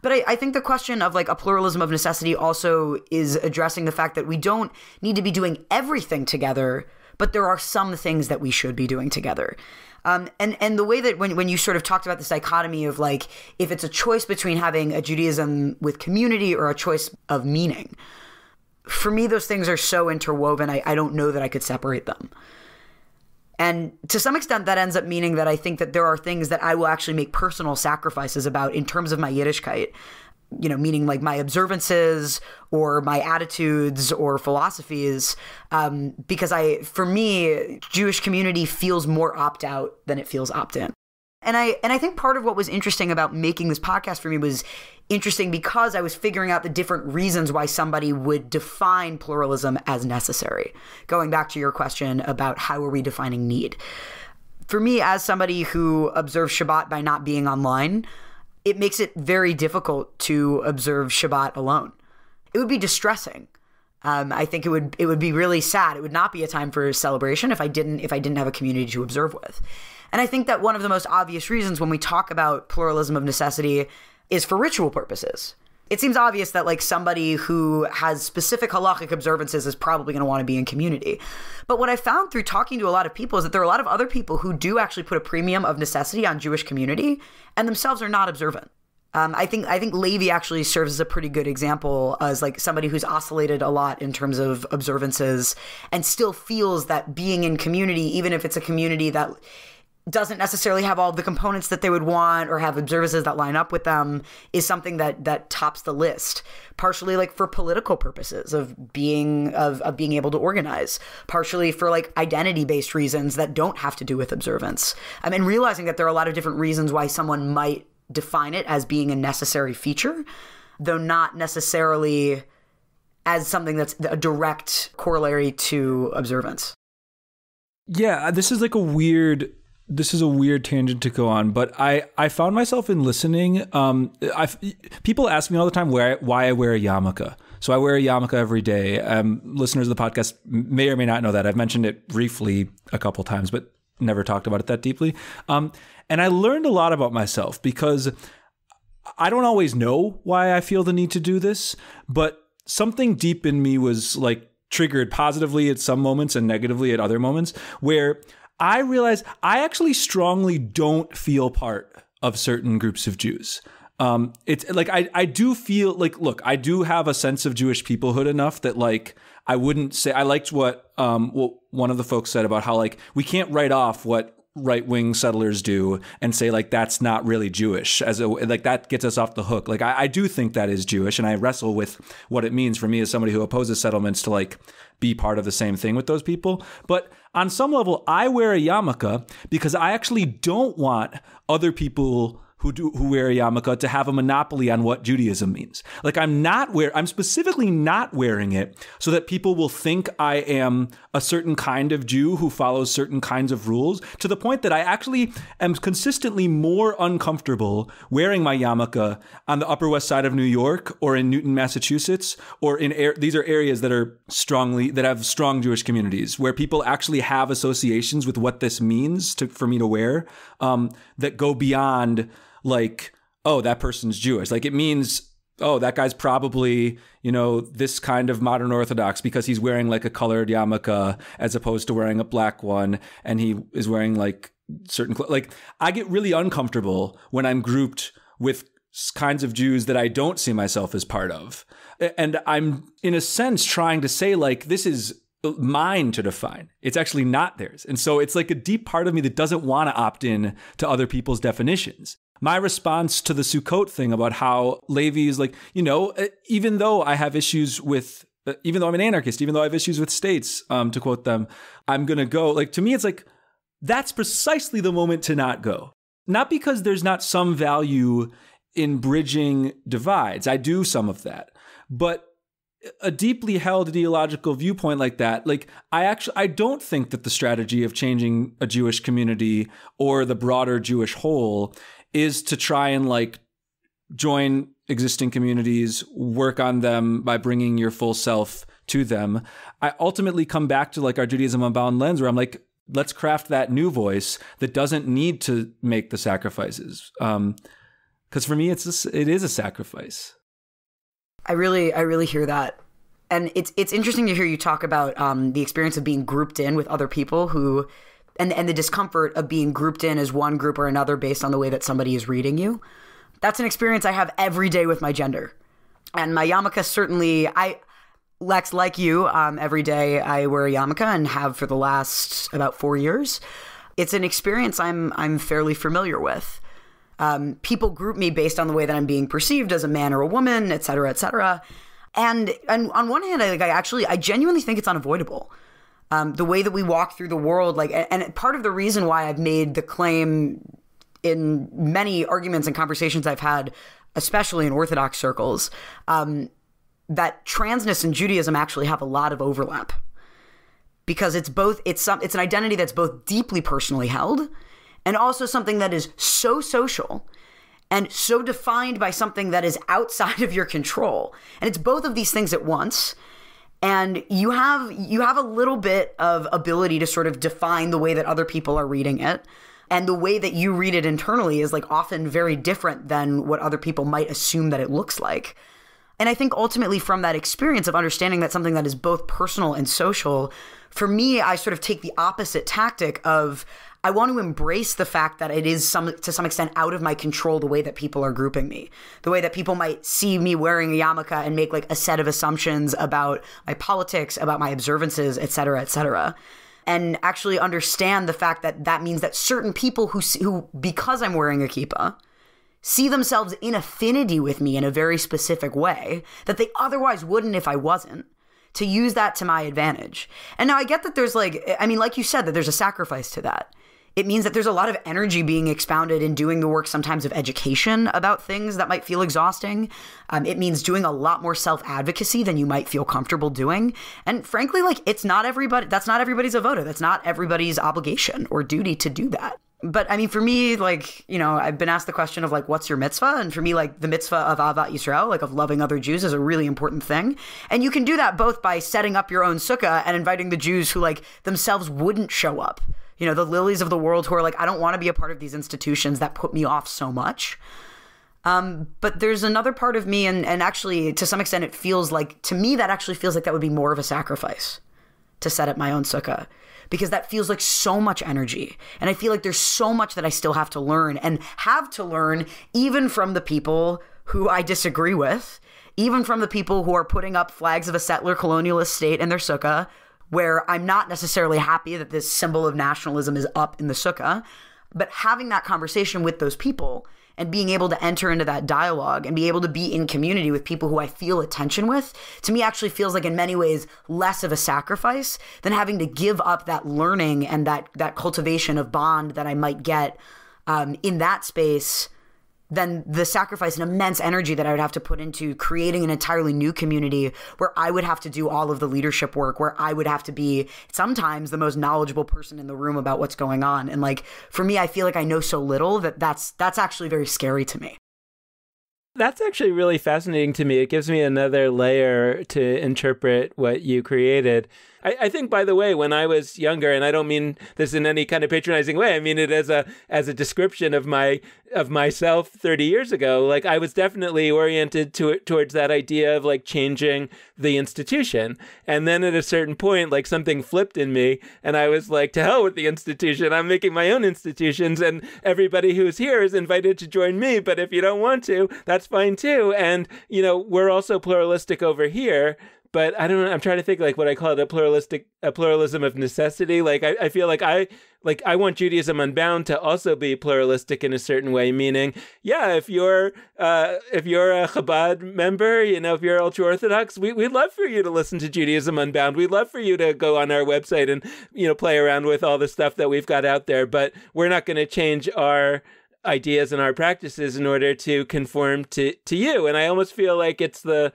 But I think the question of a pluralism of necessity also is addressing the fact that we don't need to be doing everything together, but there are some things that we should be doing together. And the way that when you sort of talked about this dichotomy of like, if it's a choice between having a Judaism with community or a choice of meaning, for me, those things are so interwoven, I don't know that I could separate them. And to some extent, that ends up meaning that I think that there are things that I will actually make personal sacrifices about in terms of my Yiddishkeit, you know, meaning like my observances or my attitudes or philosophies, because for me, Jewish community feels more opt-out than it feels opt-in. And I think part of what was interesting about making this podcast for me was interesting because I was figuring out the different reasons why somebody would define pluralism as necessary. Going back to your question about how are we defining need. For me, as somebody who observes Shabbat by not being online, it makes it very difficult to observe Shabbat alone. It would be distressing. I think it would be really sad. It would not be a time for celebration if I didn't have a community to observe with. And I think that one of the most obvious reasons when we talk about pluralism of necessity is for ritual purposes. It seems obvious that like somebody who has specific halachic observances is probably going to want to be in community. But what I found through talking to a lot of people is that there are a lot of other people who do actually put a premium of necessity on Jewish community and themselves are not observant. I think Levi actually serves as a pretty good example as like somebody who's oscillated a lot in terms of observances and still feels that being in community, even if it's a community that doesn't necessarily have all the components that they would want or have observances that line up with them, is something that tops the list. Partially like for political purposes of being able to organize, partially for like identity-based reasons that don't have to do with observance. I mean, realizing that there are a lot of different reasons why someone might define it as being a necessary feature, though not necessarily as something that's a direct corollary to observance. Yeah, this is a weird tangent to go on, but I found myself in listening. People ask me all the time why I wear a yarmulke. So I wear a yarmulke every day. Listeners of the podcast may or may not know that. I've mentioned it briefly a couple times, but never talked about it that deeply. And I learned a lot about myself because I don't always know why I feel the need to do this, but something deep in me was like triggered positively at some moments and negatively at other moments, where I realized I actually strongly don't feel part of certain groups of Jews. It's like I do feel like, look, I do have a sense of Jewish peoplehood enough that like I wouldn't say, I liked what one of the folks said about how like we can't write off what right-wing settlers do and say like that's not really Jewish, like that gets us off the hook. Like I do think that is Jewish, and I wrestle with what it means for me as somebody who opposes settlements to like be part of the same thing with those people. But on some level, I wear a yarmulke because I actually don't want other people who wear a yarmulke to have a monopoly on what Judaism means. Like I'm specifically not wearing it so that people will think I am a certain kind of Jew who follows certain kinds of rules, to the point that I actually am consistently more uncomfortable wearing my yarmulke on the Upper West Side of New York or in Newton, Massachusetts, or these are areas that have strong Jewish communities where people actually have associations with what this means for me to wear, that go beyond like, oh, that person's Jewish. Like it means, oh, that guy's probably, this kind of modern Orthodox because he's wearing like a colored yarmulke as opposed to wearing a black one. And he is wearing like certain, like I get really uncomfortable when I'm grouped with kinds of Jews that I don't see myself as part of. And I'm in a sense trying to say like, this is mine to define. It's actually not theirs. And so it's like a deep part of me that doesn't want to opt in to other people's definitions. My response to the Sukkot thing about how Levi is like, even though I have issues with, even though I'm an anarchist, even though I have issues with states, to quote them, I'm going to go. Like, to me, it's like, that's precisely the moment to not go. Not because there's not some value in bridging divides. I do some of that. But a deeply held ideological viewpoint like that, like I don't think that the strategy of changing a Jewish community or the broader Jewish whole is to try and like join existing communities, work on them by bringing your full self to them. I ultimately come back to like our Judaism Unbound lens where I'm like, let's craft that new voice that doesn't need to make the sacrifices. Because for me, it is a sacrifice. I really hear that. And it's interesting to hear you talk about the experience of being grouped in with other people who, and the discomfort of being grouped in as one group or another based on the way that somebody is reading you. That's an experience I have every day with my gender. And my yarmulke certainly, Lex, like you, every day I wear a yarmulke and have for the last about 4 years. It's an experience I'm fairly familiar with. People group me based on the way that I'm being perceived as a man or a woman, et cetera, et cetera. And on one hand, I genuinely think it's unavoidable. The way that we walk through the world, and part of the reason why I've made the claim in many arguments and conversations I've had, especially in Orthodox circles, that transness and Judaism actually have a lot of overlap. Because it's an identity that's both deeply personally held and also something that is so social and so defined by something that is outside of your control. And it's both of these things at once. And you have a little bit of ability to sort of define the way that other people are reading it. And the way that you read it internally is often very different than what other people might assume that it looks like. And I think ultimately from that experience of understanding that something that is both personal and social, for me, I sort of take the opposite tactic of I want to embrace the fact that it is to some extent out of my control the way that people are grouping me, the way that people might see me wearing a yarmulke and make a set of assumptions about my politics, about my observances, et cetera, and actually understand the fact that that means that certain people who because I'm wearing a kippah, see themselves in affinity with me in a very specific way that they otherwise wouldn't if I wasn't, to use that to my advantage. And now I get that there's like you said, that there's a sacrifice to that. It means that there's a lot of energy being expounded in doing the work sometimes of education about things that might feel exhausting. It means doing a lot more self-advocacy than you might feel comfortable doing. And frankly, that's not everybody's avoda. That's not everybody's obligation or duty to do that. But for me, I've been asked the question of what's your mitzvah? And for me, the mitzvah of Ahavat Yisrael, of loving other Jews, is a really important thing. And you can do that both by setting up your own sukkah and inviting the Jews who themselves wouldn't show up. The lilies of the world who are I don't want to be a part of these institutions that put me off so much. But there's another part of me, and actually, to some extent, it feels to me, that actually feels that would be more of a sacrifice to set up my own sukkah. Because that feels like so much energy. And I feel like there's so much that I still have to learn, and have to learn even from the people who I disagree with, even from the people who are putting up flags of a settler colonialist state in their sukkah, where I'm not necessarily happy that this symbol of nationalism is up in the sukkah. But having that conversation with those people and being able to enter into that dialogue and be able to be in community with people who I feel a tension with, to me actually feels like in many ways less of a sacrifice than having to give up that learning and that cultivation of bond that I might get in that space, than the sacrifice and immense energy that I would have to put into creating an entirely new community where I would have to do all of the leadership work, where I would have to be sometimes the most knowledgeable person in the room about what's going on. And for me, I feel like I know so little that's actually very scary to me. That's actually really fascinating to me. It gives me another layer to interpret what you created. I think, by the way, when I was younger, and I don't mean this in any kind of patronizing way, I mean it as a description of myself 30 years ago, I was definitely oriented towards that idea of changing the institution. And then at a certain point, something flipped in me, and I was to hell with the institution. I'm making my own institutions, and everybody who's here is invited to join me. But if you don't want to, that's fine too. And, we're also pluralistic over here. But I don't know, I'm trying to think what I call it, a pluralism of necessity. I feel I want Judaism Unbound to also be pluralistic in a certain way, meaning, yeah, if you're a Chabad member, if you're ultra-Orthodox, we'd love for you to listen to Judaism Unbound. We'd love for you to go on our website and, play around with all the stuff that we've got out there. But we're not going to change our ideas and our practices in order to conform to you. And I almost feel like it's the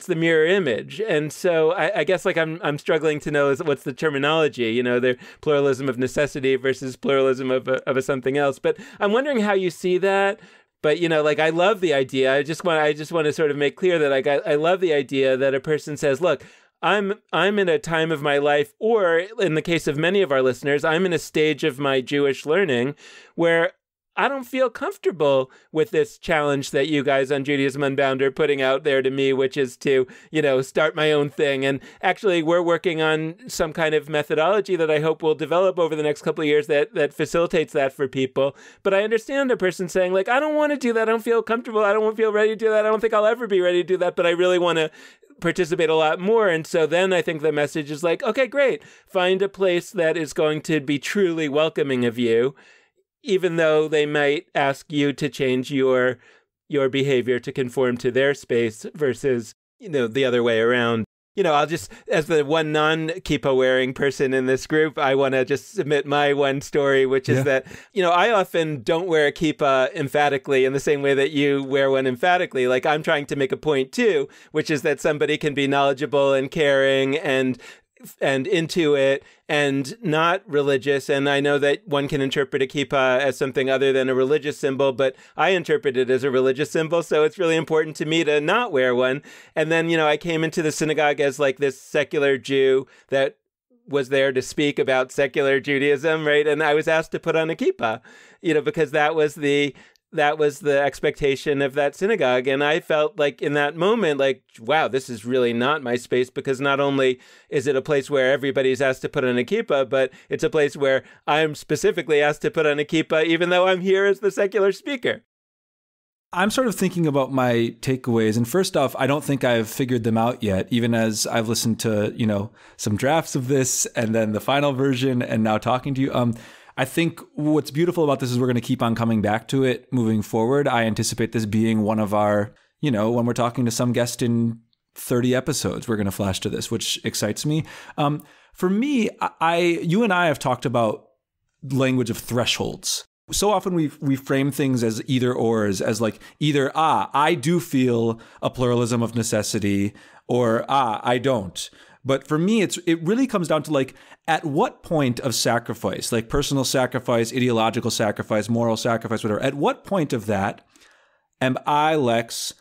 mirror image. And so I guess I'm struggling to know what's the terminology, the pluralism of necessity versus pluralism of a something else. But I'm wondering how you see that. But, I love the idea. I just want to sort of make clear that I love the idea that a person says, look, I'm in a time of my life, or in the case of many of our listeners, I'm in a stage of my Jewish learning where I don't feel comfortable with this challenge that you guys on Judaism Unbound are putting out there to me, which is to, start my own thing. And actually, we're working on some kind of methodology that I hope will develop over the next couple of years that facilitates that for people. But I understand a person saying, like, I don't want to do that. I don't feel comfortable. I don't feel ready to do that. I don't think I'll ever be ready to do that. But I really want to participate a lot more. And so then I think the message is like, okay, great. Find a place that is going to be truly welcoming of you, even though they might ask you to change your behavior to conform to their space versus, the other way around. I'll just, as the one non-kippah wearing person in this group, I want to just submit my one story, which is that, I often don't wear a kippah emphatically in the same way that you wear one emphatically. Like, I'm trying to make a point too, which is that somebody can be knowledgeable and caring and into it and not religious. And I know that one can interpret a kippah as something other than a religious symbol, but I interpret it as a religious symbol. So it's really important to me to not wear one. And then, I came into the synagogue as like this secular Jew that was there to speak about secular Judaism, right? And I was asked to put on a kippah, because that was the expectation of that synagogue. And I felt like in that moment, like, wow, this is really not my space, because not only is it a place where everybody's asked to put on a kippah, but it's a place where I'm specifically asked to put on a kippah, even though I'm here as the secular speaker. I'm sort of thinking about my takeaways. And first off, I don't think I've figured them out yet, even as I've listened to, some drafts of this and then the final version and now talking to you. I think what's beautiful about this is we're going to keep on coming back to it moving forward. I anticipate this being one of our, when we're talking to some guest in 30 episodes, we're going to flash to this, which excites me. For me, you and I have talked about language of thresholds. So often we frame things as either ors, as like either, I do feel a pluralism of necessity, or I don't. But for me, it really comes down to like, at what point of sacrifice, like personal sacrifice, ideological sacrifice, moral sacrifice, whatever, at what point of that am I, Lex,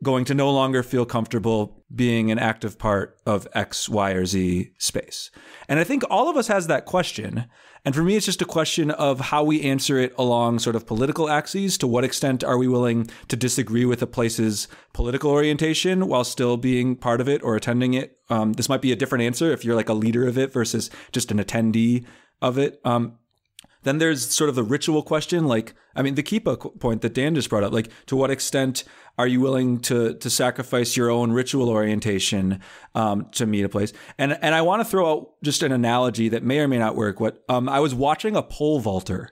going to no longer feel comfortable being an active part of X, Y, or Z space? And I think all of us has that question. And for me, it's just a question of how we answer it along sort of political axes. To what extent are we willing to disagree with a place's political orientation while still being part of it or attending it? This might be a different answer if you're like a leader of it versus just an attendee of it. Then there's sort of the ritual question, like, the kippah point that Dan just brought up, like, to what extent are you willing to sacrifice your own ritual orientation to meet a place? And I want to throw out just an analogy that may or may not work. I was watching a pole vaulter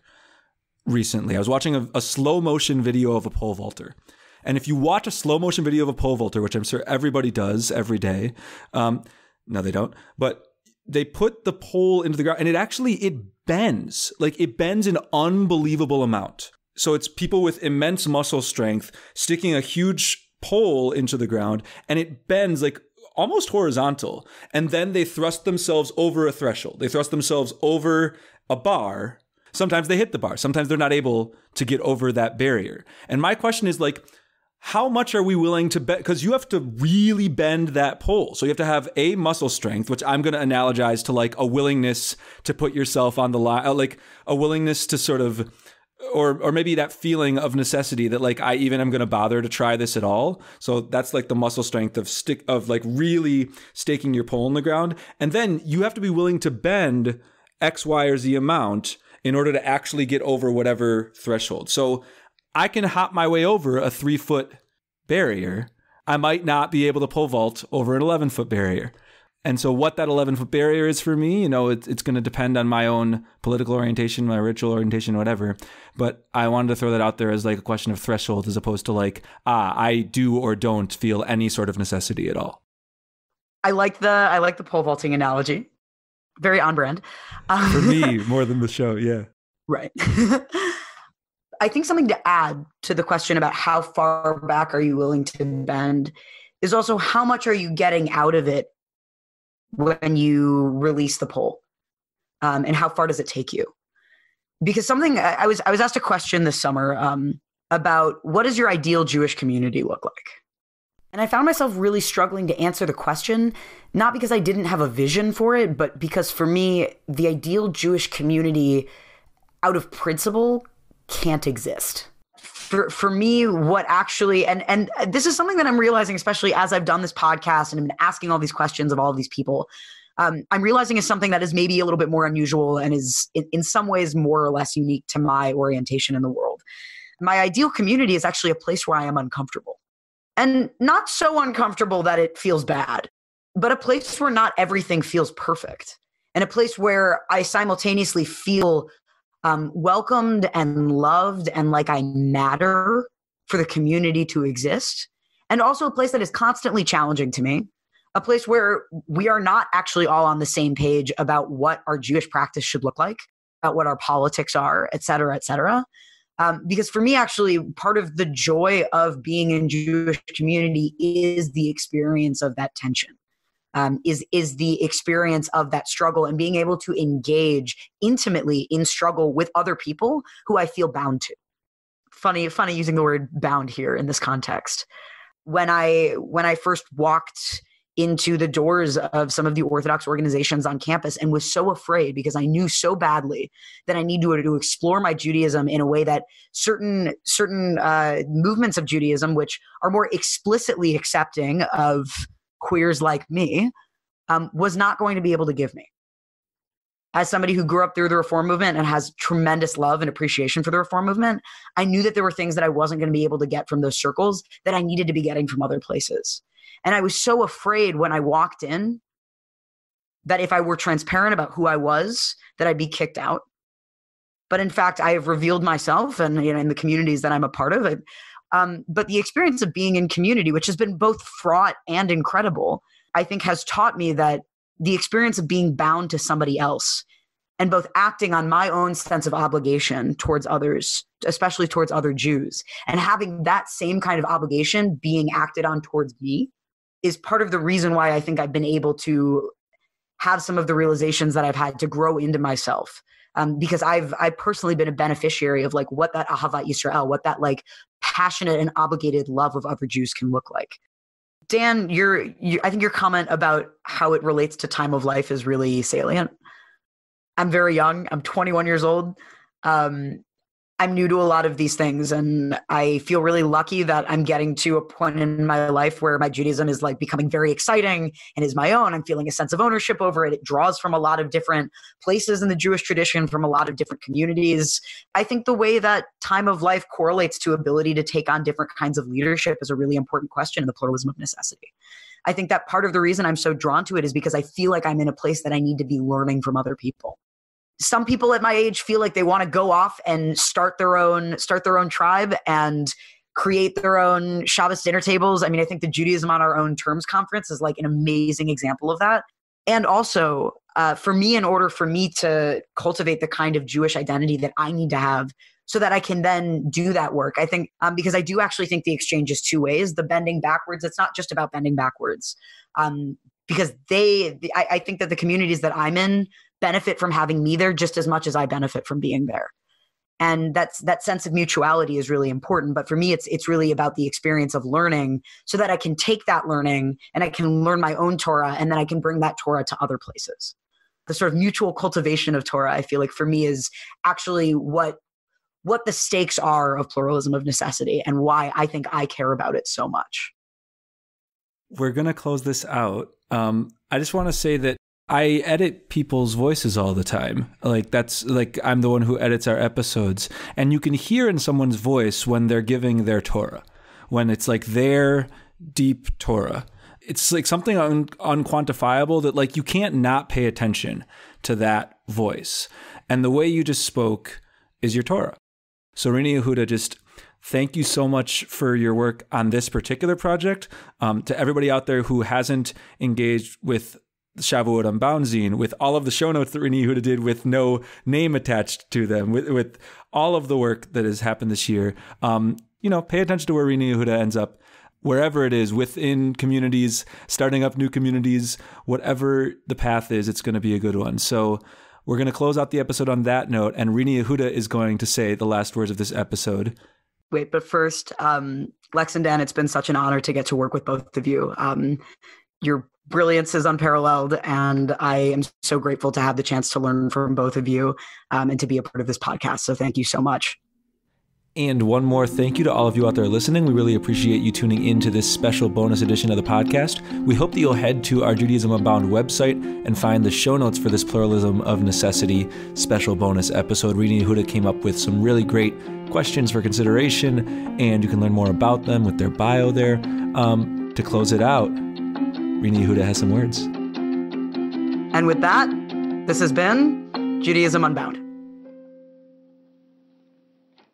recently. I was watching a slow motion video of a pole vaulter. And if you watch a slow motion video of a pole vaulter, which I'm sure everybody does every day, no, they don't, but they put the pole into the ground and it bends. Like, it bends an unbelievable amount. So it's people with immense muscle strength sticking a huge pole into the ground, and it bends like almost horizontal. And then they thrust themselves over a threshold. They thrust themselves over a bar. Sometimes they hit the bar. Sometimes they're not able to get over that barrier. And my question is, like, how much are we willing to bet? Because you have to really bend that pole. So you have to have a muscle strength, which I'm going to analogize to like a willingness to put yourself on the line, like a willingness to sort of, or maybe that feeling of necessity that like, I even am going to bother to try this at all. So that's like the muscle strength of like really staking your pole in the ground. And then you have to be willing to bend X, Y, or Z amount in order to actually get over whatever threshold. So I can hop my way over a 3-foot barrier. I might not be able to pole vault over an 11-foot barrier. And so what that 11-foot barrier is for me, it's going to depend on my own political orientation, my ritual orientation, whatever. But I wanted to throw that out there as like a question of threshold, as opposed to like, I do or don't feel any sort of necessity at all. I like the pole vaulting analogy. Very on brand. For me, more than the show, yeah. Right. I think something to add to the question about how far back are you willing to bend is also how much are you getting out of it when you release the pole, and how far does it take you? Because something I was asked a question this summer about what does your ideal Jewish community look like? And I found myself really struggling to answer the question, not because I didn't have a vision for it, but because for me, the ideal Jewish community out of principle can't exist. For me, what actually, and this is something that I'm realizing, especially as I've done this podcast and I've been asking all these questions of all of these people, I'm realizing is something that is maybe a little bit more unusual and is in some ways more or less unique to my orientation in the world. My ideal community is actually a place where I am uncomfortable. And not so uncomfortable that it feels bad, but a place where not everything feels perfect. And a place where I simultaneously feel welcomed and loved and like I matter for the community to exist. And also a place that is constantly challenging to me. A place where we are not actually all on the same page about what our Jewish practice should look like, about what our politics are, et cetera, et cetera. Because for me, actually, part of the joy of being in Jewish community is the experience of that tension. Is the experience of that struggle and being able to engage intimately in struggle with other people who I feel bound to. Funny using the word bound here in this context. When I first walked into the doors of some of the Orthodox organizations on campus and was so afraid because I knew so badly that I need to explore my Judaism in a way that certain movements of Judaism, which are more explicitly accepting of queers like me, was not going to be able to give me. As somebody who grew up through the Reform movement and has tremendous love and appreciation for the Reform movement, I knew that there were things that I wasn't going to be able to get from those circles that I needed to be getting from other places. And I was so afraid when I walked in that if I were transparent about who I was, that I'd be kicked out. But in fact, I have revealed myself and in the communities that I'm a part of it. But the experience of being in community, which has been both fraught and incredible, I think has taught me that the experience of being bound to somebody else and both acting on my own sense of obligation towards others, especially towards other Jews, and having that same kind of obligation being acted on towards me is part of the reason why I think I've been able to have some of the realizations that I've had to grow into myself. Because I've personally been a beneficiary of like what that Ahavat Yisrael, what that like passionate and obligated love of other Jews can look like. Dan, I think your comment about how it relates to time of life is really salient. I'm very young. I'm 21 years old. I'm new to a lot of these things, and I feel really lucky that I'm getting to a point in my life where my Judaism is like becoming very exciting and is my own. I'm feeling a sense of ownership over it. It draws from a lot of different places in the Jewish tradition, from a lot of different communities. I think the way that time of life correlates to ability to take on different kinds of leadership is a really important question in the pluralism of necessity. I think that part of the reason I'm so drawn to it is because I feel like I'm in a place that I need to be learning from other people. Some people at my age feel like they want to go off and start their own tribe and create their own Shabbos dinner tables. I mean, I think the Judaism on Our Own Terms conference is like an amazing example of that. And also, for me, in order for me to cultivate the kind of Jewish identity that I need to have so that I can then do that work, I think, because I do actually think the exchange is two ways. The bending backwards, it's not just about bending backwards. Because I think that the communities that I'm in benefit from having me there just as much as I benefit from being there. And that sense of mutuality is really important. But for me, it's really about the experience of learning so that I can take that learning and I can learn my own Torah, and then I can bring that Torah to other places. The sort of mutual cultivation of Torah, I feel like for me is actually what the stakes are of pluralism of necessity and why I think I care about it so much. We're going to close this out. I just want to say that I edit people's voices all the time. I'm the one who edits our episodes. And you can hear in someone's voice when they're giving their Torah, when it's like their deep Torah. It's like something unquantifiable that like you can't not pay attention to that voice. And the way you just spoke is your Torah. So Rena Yehuda, just thank you so much for your work on this particular project. To everybody out there who hasn't engaged with Shavuot Unbound zine, with all of the show notes that Rena Yehuda did with no name attached to them, with all of the work that has happened this year, pay attention to where Rena Yehuda ends up, wherever it is, within communities, starting up new communities, whatever the path is, it's going to be a good one. So we're going to close out the episode on that note, and Rena Yehuda is going to say the last words of this episode. Wait, but first, Lex and Dan, it's been such an honor to get to work with both of you. Your brilliance is unparalleled, and I am so grateful to have the chance to learn from both of you and to be a part of this podcast. So thank you so much. And one more thank you to all of you out there listening. We really appreciate you tuning into this special bonus edition of the podcast. We hope that you'll head to our Judaism Unbound website and find the show notes for this Pluralism of Necessity special bonus episode. Rena Yehuda came up with some really great questions for consideration, and you can learn more about them with their bio there. To close it out, Rena Yehuda has some words. And with that, this has been Judaism Unbound.